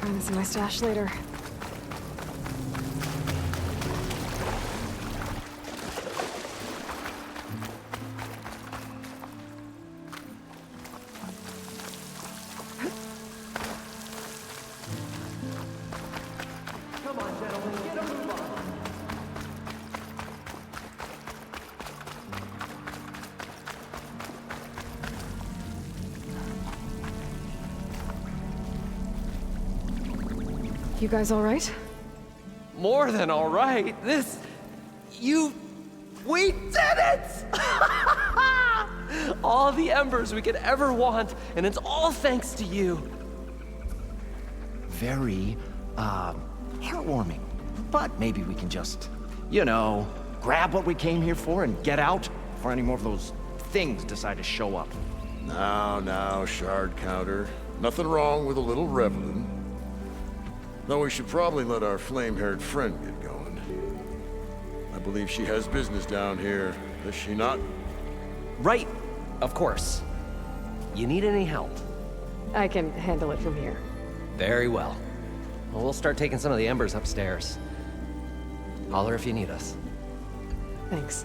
find this in my stash later. You guys all right? More than all right. We did it! All the embers we could ever want, and it's all thanks to you. Very, heartwarming. But maybe we can just, grab what we came here for and get out before any more of those things decide to show up. Now, shard counter. Nothing wrong with a little reveling. Though we should probably let our flame-haired friend get going. I believe she has business down here, does she not? Right, of course. You need any help? I can handle it from here. Very well. Well, we'll start taking some of the embers upstairs. Holler if you need us. Thanks.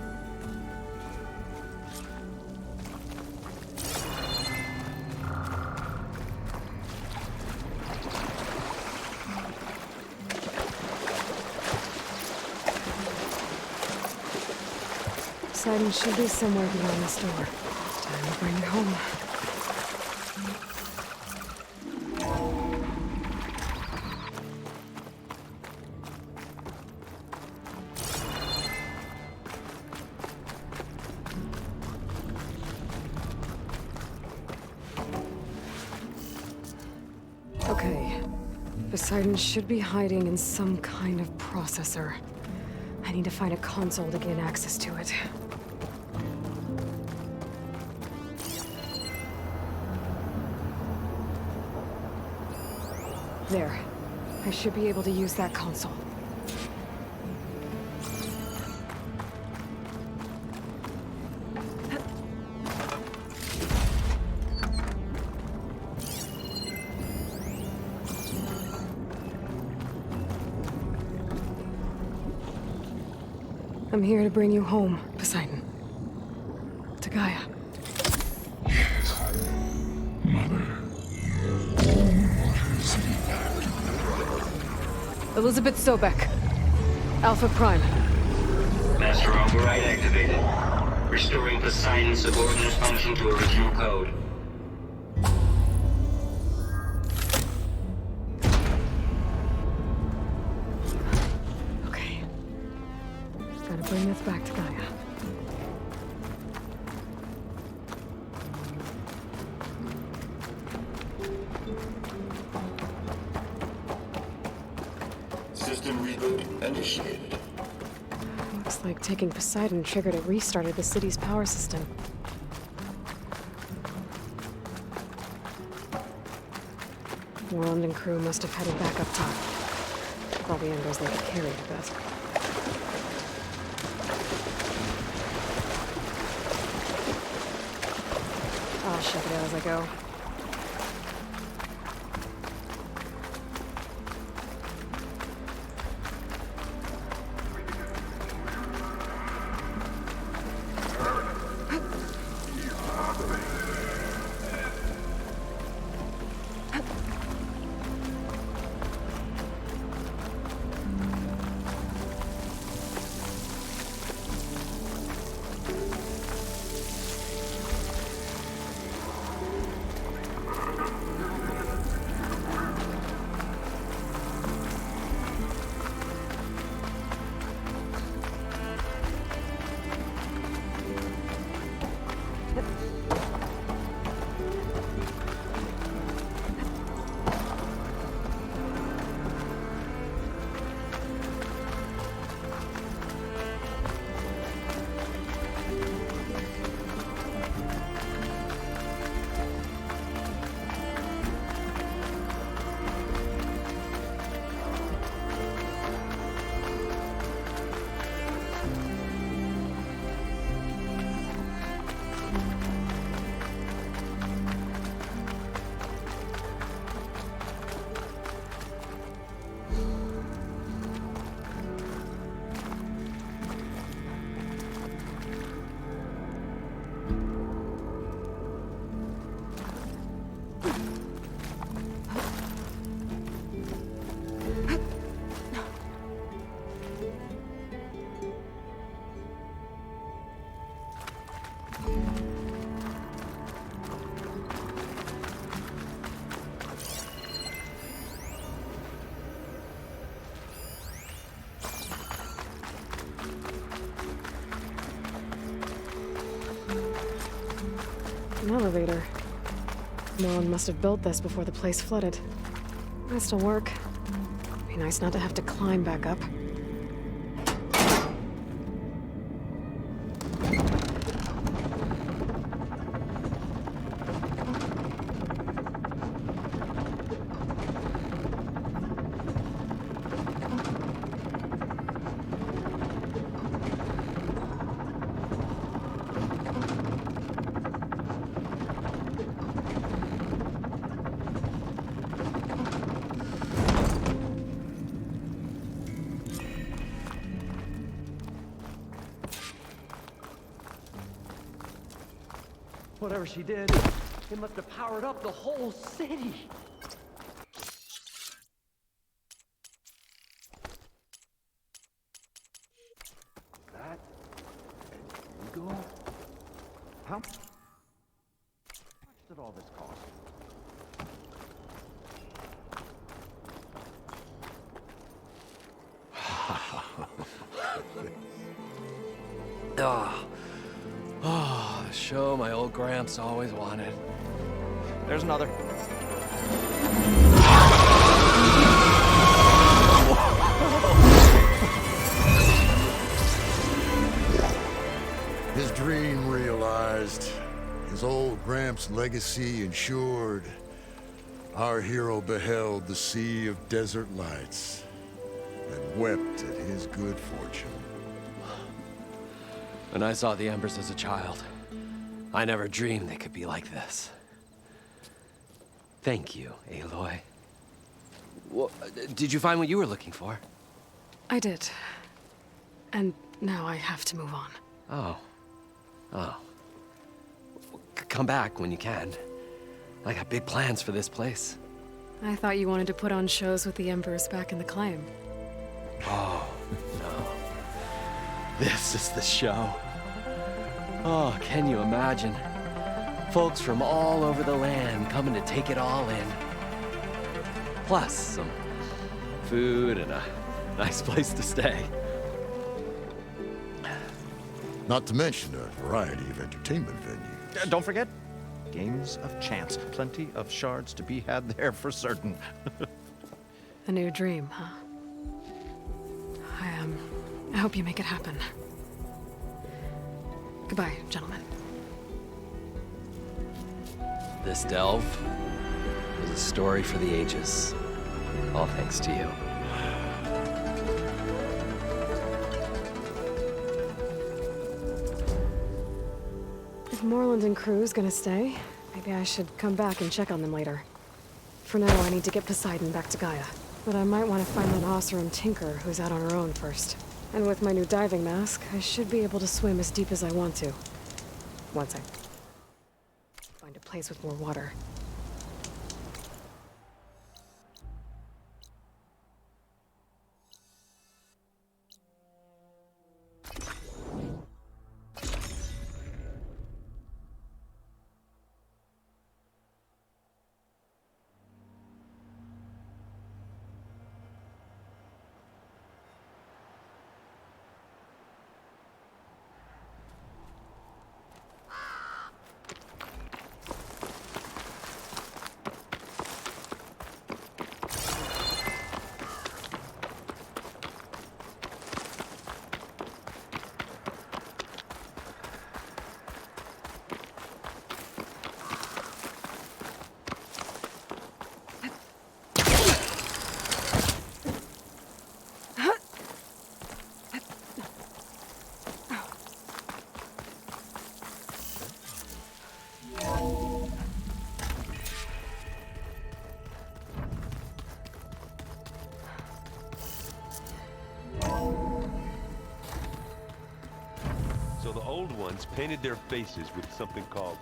Poseidon should be somewhere beyond this door. Time to bring it home. Okay. Poseidon should be hiding in some kind of processor. I need to find a console to gain access to it. There. I should be able to use that console. I'm here to bring you home, Poseidon. To Gaia. Elizabeth Sobek. Alpha Prime. Master override activated. Restoring Poseidon's subordinate function to original code. Okay. Gotta bring this back to Gaia. System reboot initiated. Looks like taking Poseidon triggered a restart of the city's power system. Warland and crew must have headed back up top. With all the embers they could carry, I bet. I'll check it out as I go. elevator. Moreland must have built this before the place flooded. Might still work. Be nice not to have to climb back up. Whatever she did, it must have powered up the whole city. That illegal? How much did all this cost? Oh, the show my old Gramps always wanted. There's another. His dream realized, his old Gramps' legacy ensured. Our hero beheld the sea of desert lights and wept at his good fortune. When I saw the embers as a child, I never dreamed they could be like this. Thank you, Aloy. Well, did you find what you were looking for? I did. And now I have to move on. Oh. Well, come back when you can. I got big plans for this place. I thought you wanted to put on shows with the Embers back in the claim. Oh, no. This is the show. Oh, can you imagine? Folks from all over the land coming to take it all in. Plus some food and a nice place to stay. Not to mention a variety of entertainment venues. Don't forget, games of chance. Plenty of shards to be had there for certain. A new dream, huh? I hope you make it happen. Goodbye, gentlemen. This delve is a story for the ages. All thanks to you. If Moreland and crew's gonna stay, maybe I should come back and check on them later. For now, I need to get Poseidon back to Gaia. But I might want to find that Oseram tinker who's out on her own first. And with my new diving mask, I should be able to swim as deep as I want to. Once I find a place with more water. So the old ones painted their faces with something called...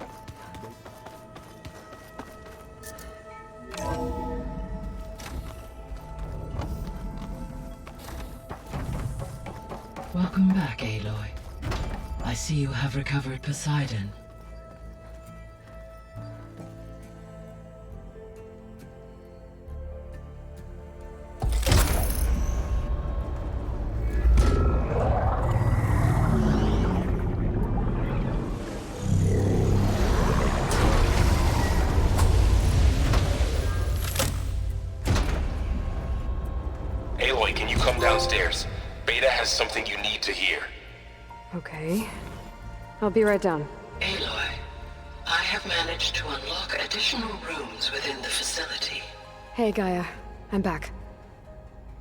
Welcome back, Aloy. I see you have recovered Poseidon. downstairs. Beta has something you need to hear. Okay. I'll be right down. Aloy, I have managed to unlock additional rooms within the facility. Hey, Gaia. I'm back.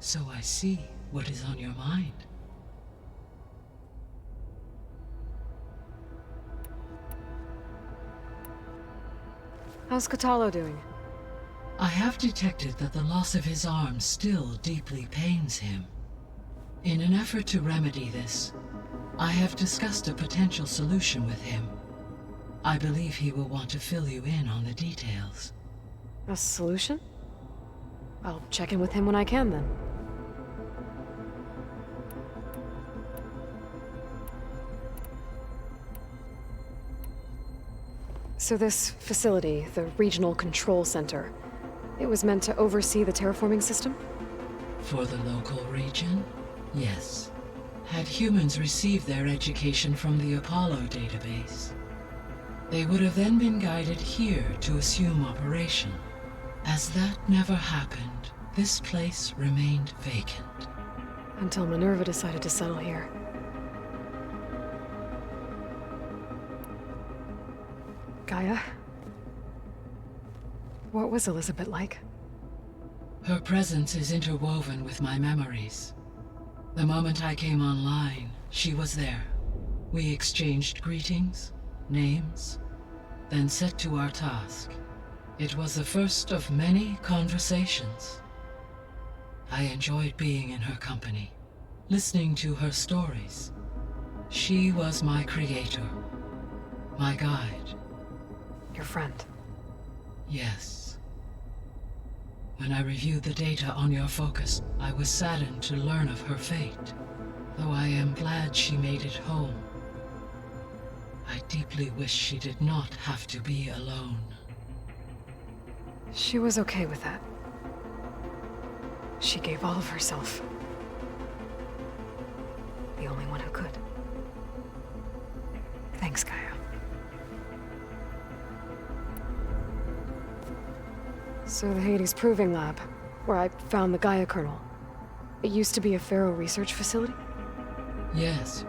So I see what is on your mind. How's Katalo doing? I have detected that the loss of his arm still deeply pains him. In an effort to remedy this, I have discussed a potential solution with him. I believe he will want to fill you in on the details. A solution? I'll check in with him when I can, then. So this facility, the Regional Control Center, it was meant to oversee the terraforming system? For the local region, yes. Had humans received their education from the Apollo database, they would have then been guided here to assume operation. As that never happened, this place remained vacant. Until Minerva decided to settle here. Gaia? What was Elizabeth like? Her presence is interwoven with my memories. The moment I came online, she was there. We exchanged greetings, names, then set to our task. It was the first of many conversations. I enjoyed being in her company, listening to her stories. She was my creator, my guide. Your friend? Yes. When I reviewed the data on your focus, I was saddened to learn of her fate, though I am glad she made it home. I deeply wish she did not have to be alone. She was okay with that. She gave all of herself. The only one who could. Thanks, Gaia. So the Hades Proving Lab, where I found the Gaia kernel, it used to be a Pharaoh research facility? Yes.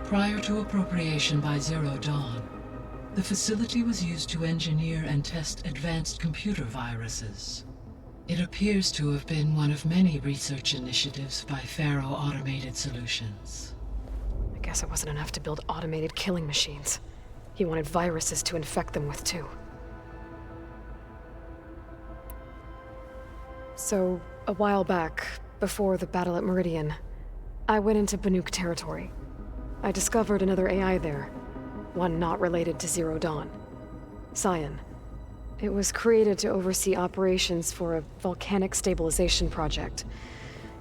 Prior to appropriation by Zero Dawn, the facility was used to engineer and test advanced computer viruses. It appears to have been one of many research initiatives by Pharaoh Automated Solutions. I guess it wasn't enough to build automated killing machines. He wanted viruses to infect them with, too. So, a while back, before the battle at Meridian, I went into Banuk territory. I discovered another AI there, one not related to Zero Dawn. Cyan. It was created to oversee operations for a volcanic stabilization project,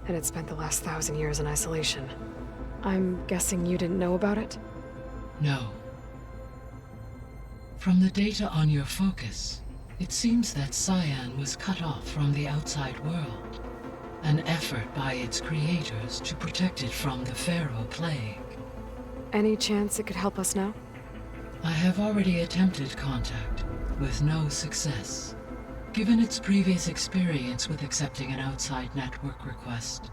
and it spent the last 1,000 years in isolation. I'm guessing you didn't know about it? No. From the data on your focus, it seems that Cyan was cut off from the outside world, an effort by its creators to protect it from the Pharaoh plague. Any chance it could help us now? I have already attempted contact, with no success. Given its previous experience with accepting an outside network request,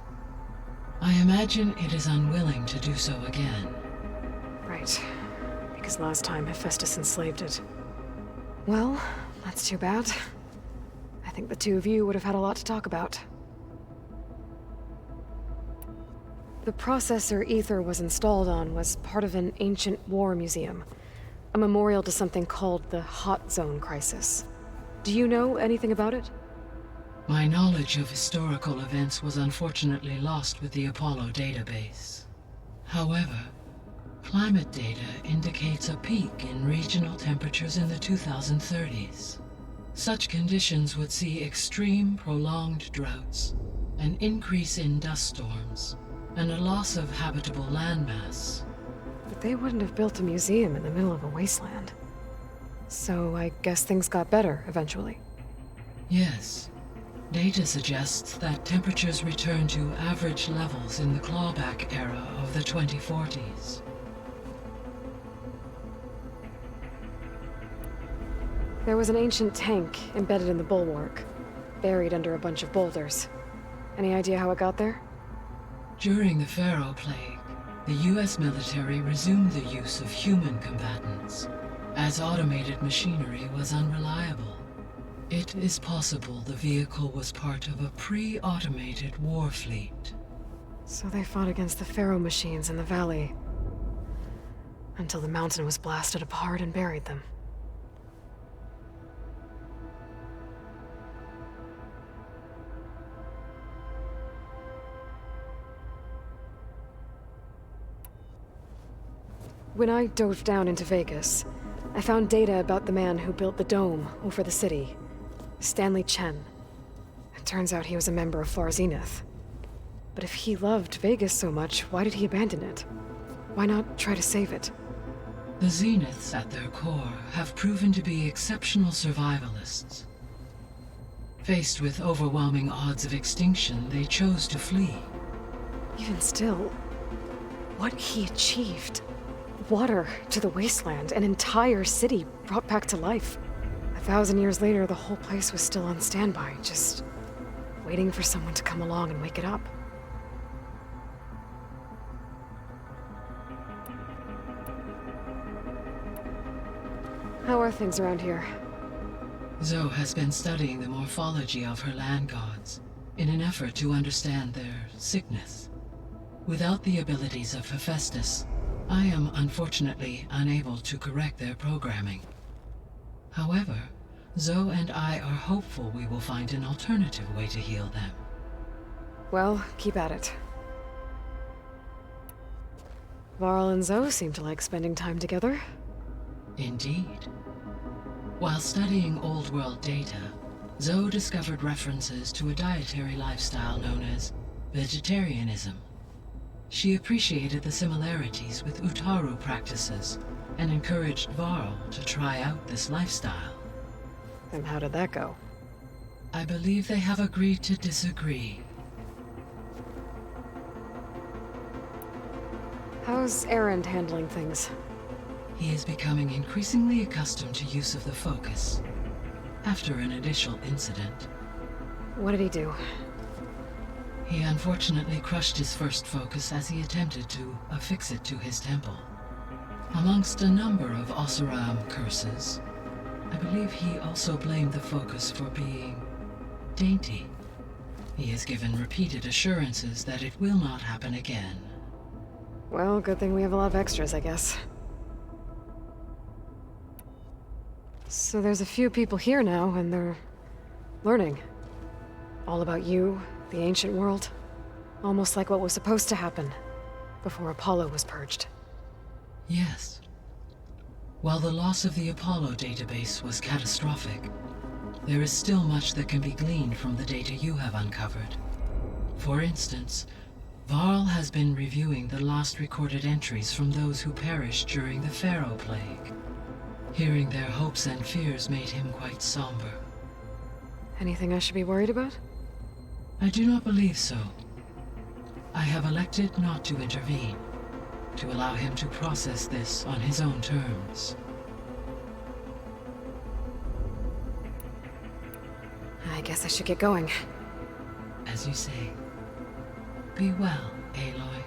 I imagine it is unwilling to do so again. Right. Because last time Hephaestus enslaved it. Well, that's too bad. I think the two of you would have had a lot to talk about. The processor Ether was installed on was part of an ancient war museum. A memorial to something called the Hot Zone Crisis. Do you know anything about it? My knowledge of historical events was unfortunately lost with the Apollo database. However, climate data indicates a peak in regional temperatures in the 2030s. Such conditions would see extreme, prolonged droughts, an increase in dust storms, and a loss of habitable landmass. But they wouldn't have built a museum in the middle of a wasteland. So I guess things got better eventually. Yes. Data suggests that temperatures returned to average levels in the clawback era of the 2040s. There was an ancient tank embedded in the bulwark, buried under a bunch of boulders. Any idea how it got there? During the Pharaoh Plague, the US military resumed the use of human combatants, as automated machinery was unreliable. It is possible the vehicle was part of a pre-automated war fleet. So they fought against the Pharaoh machines in the valley, until the mountain was blasted apart and buried them. When I dove down into Vegas, I found data about the man who built the dome over the city, Stanley Chen. It turns out he was a member of Far Zenith. But if he loved Vegas so much, why did he abandon it? Why not try to save it? The Zeniths, at their core, have proven to be exceptional survivalists. Faced with overwhelming odds of extinction, they chose to flee. Even still, what he achieved. Water to the wasteland, an entire city brought back to life. 1,000 years later, the whole place was still on standby, just waiting for someone to come along and wake it up. How are things around here? Zoe has been studying the morphology of her land gods in an effort to understand their sickness. Without the abilities of Hephaestus, I am unfortunately unable to correct their programming. However, Zoe and I are hopeful we will find an alternative way to heal them. Well, keep at it. Varl and Zoe seem to like spending time together. Indeed. While studying Old World data, Zoe discovered references to a dietary lifestyle known as vegetarianism. She appreciated the similarities with Utaru practices and encouraged Varl to try out this lifestyle. And how did that go? I believe they have agreed to disagree. How's Erend handling things? He is becoming increasingly accustomed to use of the focus, after an initial incident. What did he do? He unfortunately crushed his first focus as he attempted to affix it to his temple. Amongst a number of Oseram curses, I believe he also blamed the focus for being dainty. He has given repeated assurances that it will not happen again. Well, good thing we have a lot of extras, I guess. So there's a few people here now, and they're learning. All about you, the ancient world. Almost like what was supposed to happen before Apollo was purged. Yes. While the loss of the Apollo database was catastrophic, there is still much that can be gleaned from the data you have uncovered. For instance, Varl has been reviewing the last recorded entries from those who perished during the Pharaoh Plague. Hearing their hopes and fears made him quite somber. Anything I should be worried about? I do not believe so. I have elected not to intervene, to allow him to process this on his own terms. I guess I should get going. As you say. Be well, Aloy.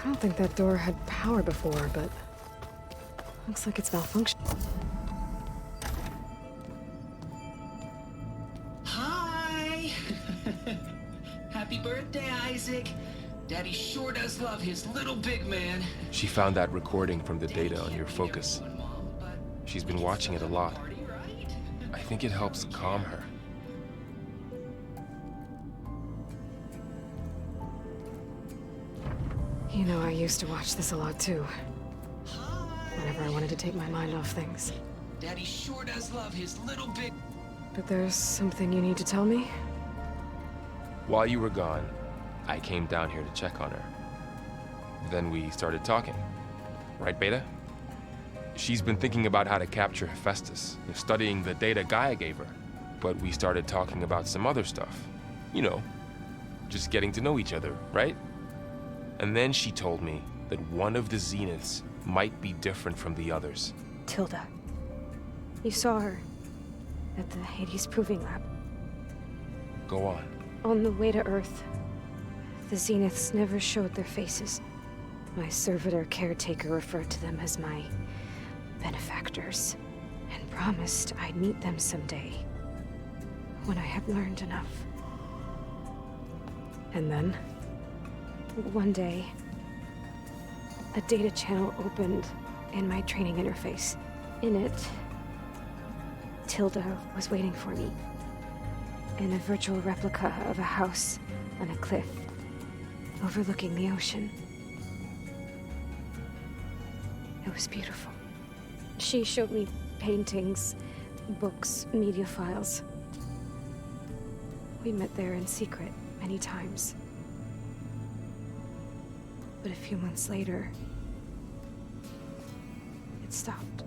I don't think that door had power before, but looks like it's malfunctioning. Hi! Happy birthday, Isaac. Daddy sure does love his little big man. She found that recording from the data on your focus. She's been watching it a lot. I think it helps calm her. You know, I used to watch this a lot too. Whenever I wanted to take my mind off things. Daddy sure does love his little big... But there's something you need to tell me? While you were gone, I came down here to check on her. Then we started talking. Right, Beta? She's been thinking about how to capture Hephaestus, studying the data Gaia gave her. But we started talking about some other stuff. You know, just getting to know each other, right? And then she told me that one of the Zeniths might be different from the others. Tilda. You saw her at the Hades Proving Lab. Go on. On the way to Earth, the Zeniths never showed their faces. My servitor caretaker referred to them as my benefactors, and promised I'd meet them someday, when I had learned enough. And then, one day, a data channel opened in my training interface. In it, Tilda was waiting for me, in a virtual replica of a house on a cliff, overlooking the ocean. It was beautiful. She showed me paintings, books, media files. We met there in secret many times. But a few months later, it stopped.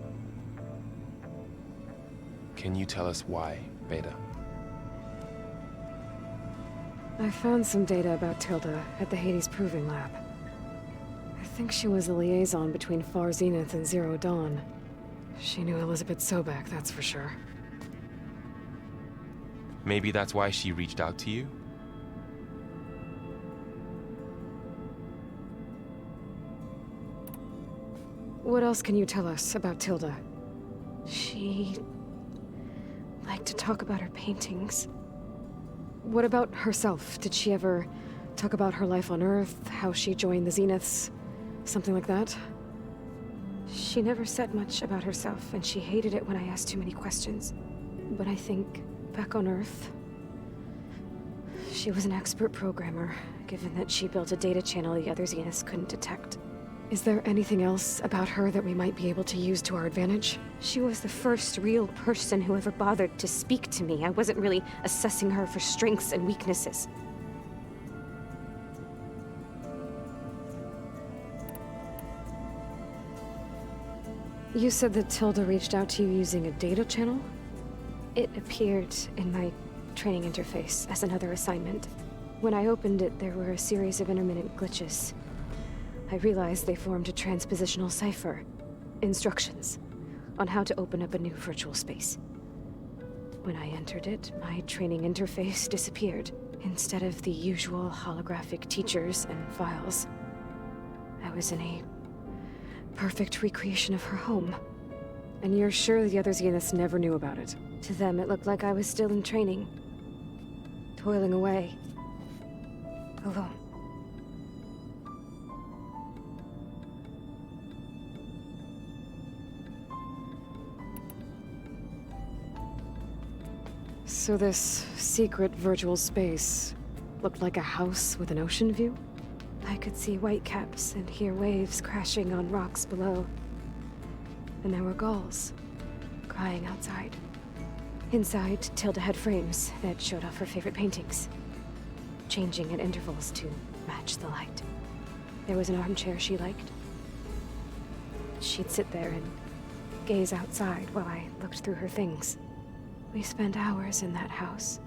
Can you tell us why, Beta? I found some data about Tilda at the Hades Proving Lab. I think she was a liaison between Far Zenith and Zero Dawn. She knew Elizabeth Sobek, that's for sure. Maybe that's why she reached out to you? What else can you tell us about Tilda? She liked to talk about her paintings. What about herself? Did she ever talk about her life on Earth, how she joined the Zeniths, something like that? She never said much about herself, and she hated it when I asked too many questions. But I think, back on Earth, she was an expert programmer, given that she built a data channel the other Zeniths couldn't detect. Is there anything else about her that we might be able to use to our advantage? She was the first real person who ever bothered to speak to me. I wasn't really assessing her for strengths and weaknesses. You said that Tilda reached out to you using a data channel? It appeared in my training interface as another assignment. When I opened it, there were a series of intermittent glitches. I realized they formed a transpositional cipher. Instructions on how to open up a new virtual space. When I entered it, my training interface disappeared. Instead of the usual holographic teachers and files, I was in a perfect recreation of her home. And you're sure the other Zeniths never knew about it? To them, it looked like I was still in training. Toiling away. Alone. So this secret virtual space looked like a house with an ocean view? I could see whitecaps and hear waves crashing on rocks below. And there were gulls crying outside. Inside, Tilda had frames that showed off her favorite paintings, changing at intervals to match the light. There was an armchair she liked. She'd sit there and gaze outside while I looked through her things. We spent hours in that house.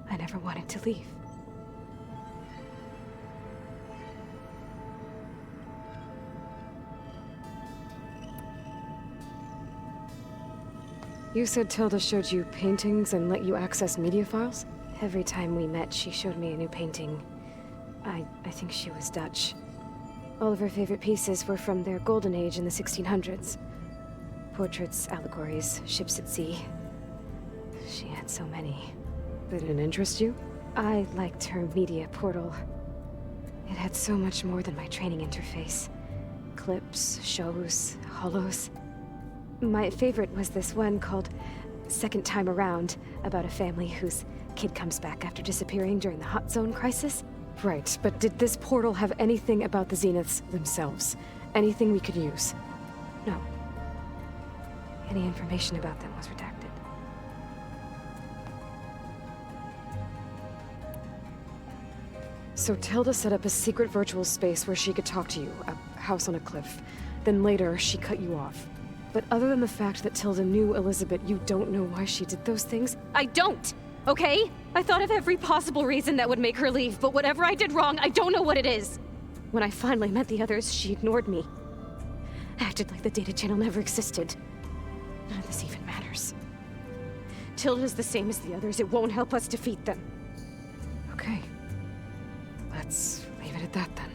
I never wanted to leave. You said Tilda showed you paintings and let you access media files? Every time we met, she showed me a new painting. I think she was Dutch. All of her favorite pieces were from their golden age in the 1600s. Portraits, allegories, ships at sea. She had so many. They didn't interest you? I liked her media portal. It had so much more than my training interface. Clips, shows, holos. My favorite was this one called Second Time Around, about a family whose kid comes back after disappearing during the Hot Zone crisis. Right, but did this portal have anything about the Zeniths themselves? Anything we could use? No. Any information about them was redacted. So Tilda set up a secret virtual space where she could talk to you, a house on a cliff. Then later, she cut you off. But other than the fact that Tilda knew Elizabeth, you don't know why she did those things? I don't! Okay? I thought of every possible reason that would make her leave, but whatever I did wrong, I don't know what it is. When I finally met the others, she ignored me. Acted like the data channel never existed. None of this even matters. Tilda's the same as the others. It won't help us defeat them. Okay. Let's leave it at that then.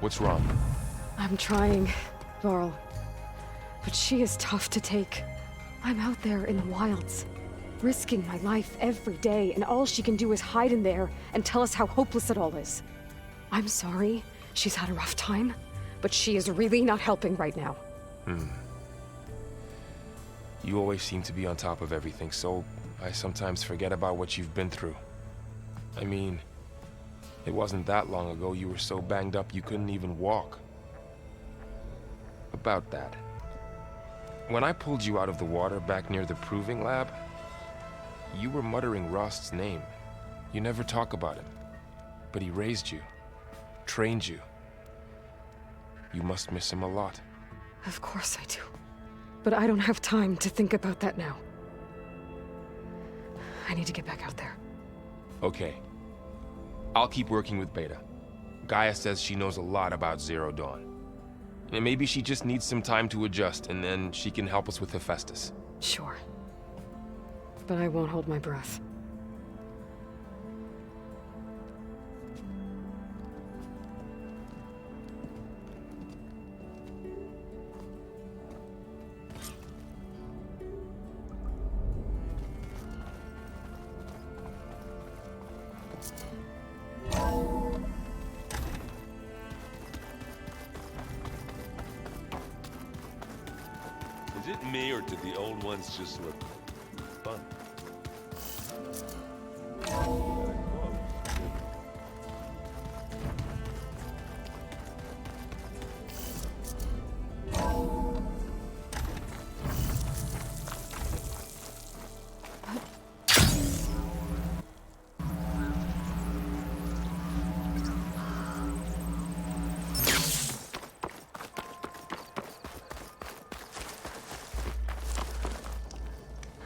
What's wrong? I'm trying, Varl. But she is tough to take. I'm out there in the wilds, risking my life every day, and all she can do is hide in there and tell us how hopeless it all is. I'm sorry, she's had a rough time, but she is really not helping right now. You always seem to be on top of everything, so I sometimes forget about what you've been through. I mean, it wasn't that long ago you were so banged up you couldn't even walk. About that. When I pulled you out of the water back near the proving lab, you were muttering Rost's name. You never talk about him. But he raised you, trained you. You must miss him a lot. Of course I do. But I don't have time to think about that now. I need to get back out there. Okay. I'll keep working with Beta. Gaia says she knows a lot about Zero Dawn. And maybe she just needs some time to adjust, and then she can help us with Hephaestus. Sure. But I won't hold my breath. Is it me, or did the old ones just look fun?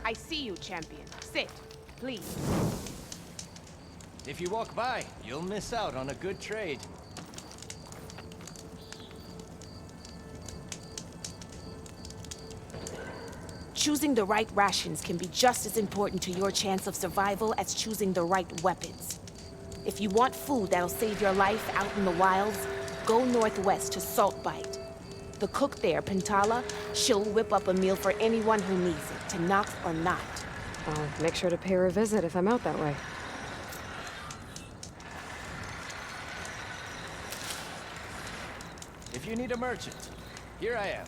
I see you, champion. Sit, please. If you walk by, you'll miss out on a good trade. Choosing the right rations can be just as important to your chance of survival as choosing the right weapons. If you want food that'll save your life out in the wilds, go northwest to Saltbite. The cook there, Pintala, she'll whip up a meal for anyone who needs it, to knock or not. I'll make sure to pay her a visit if I'm out that way. If you need a merchant, here I am.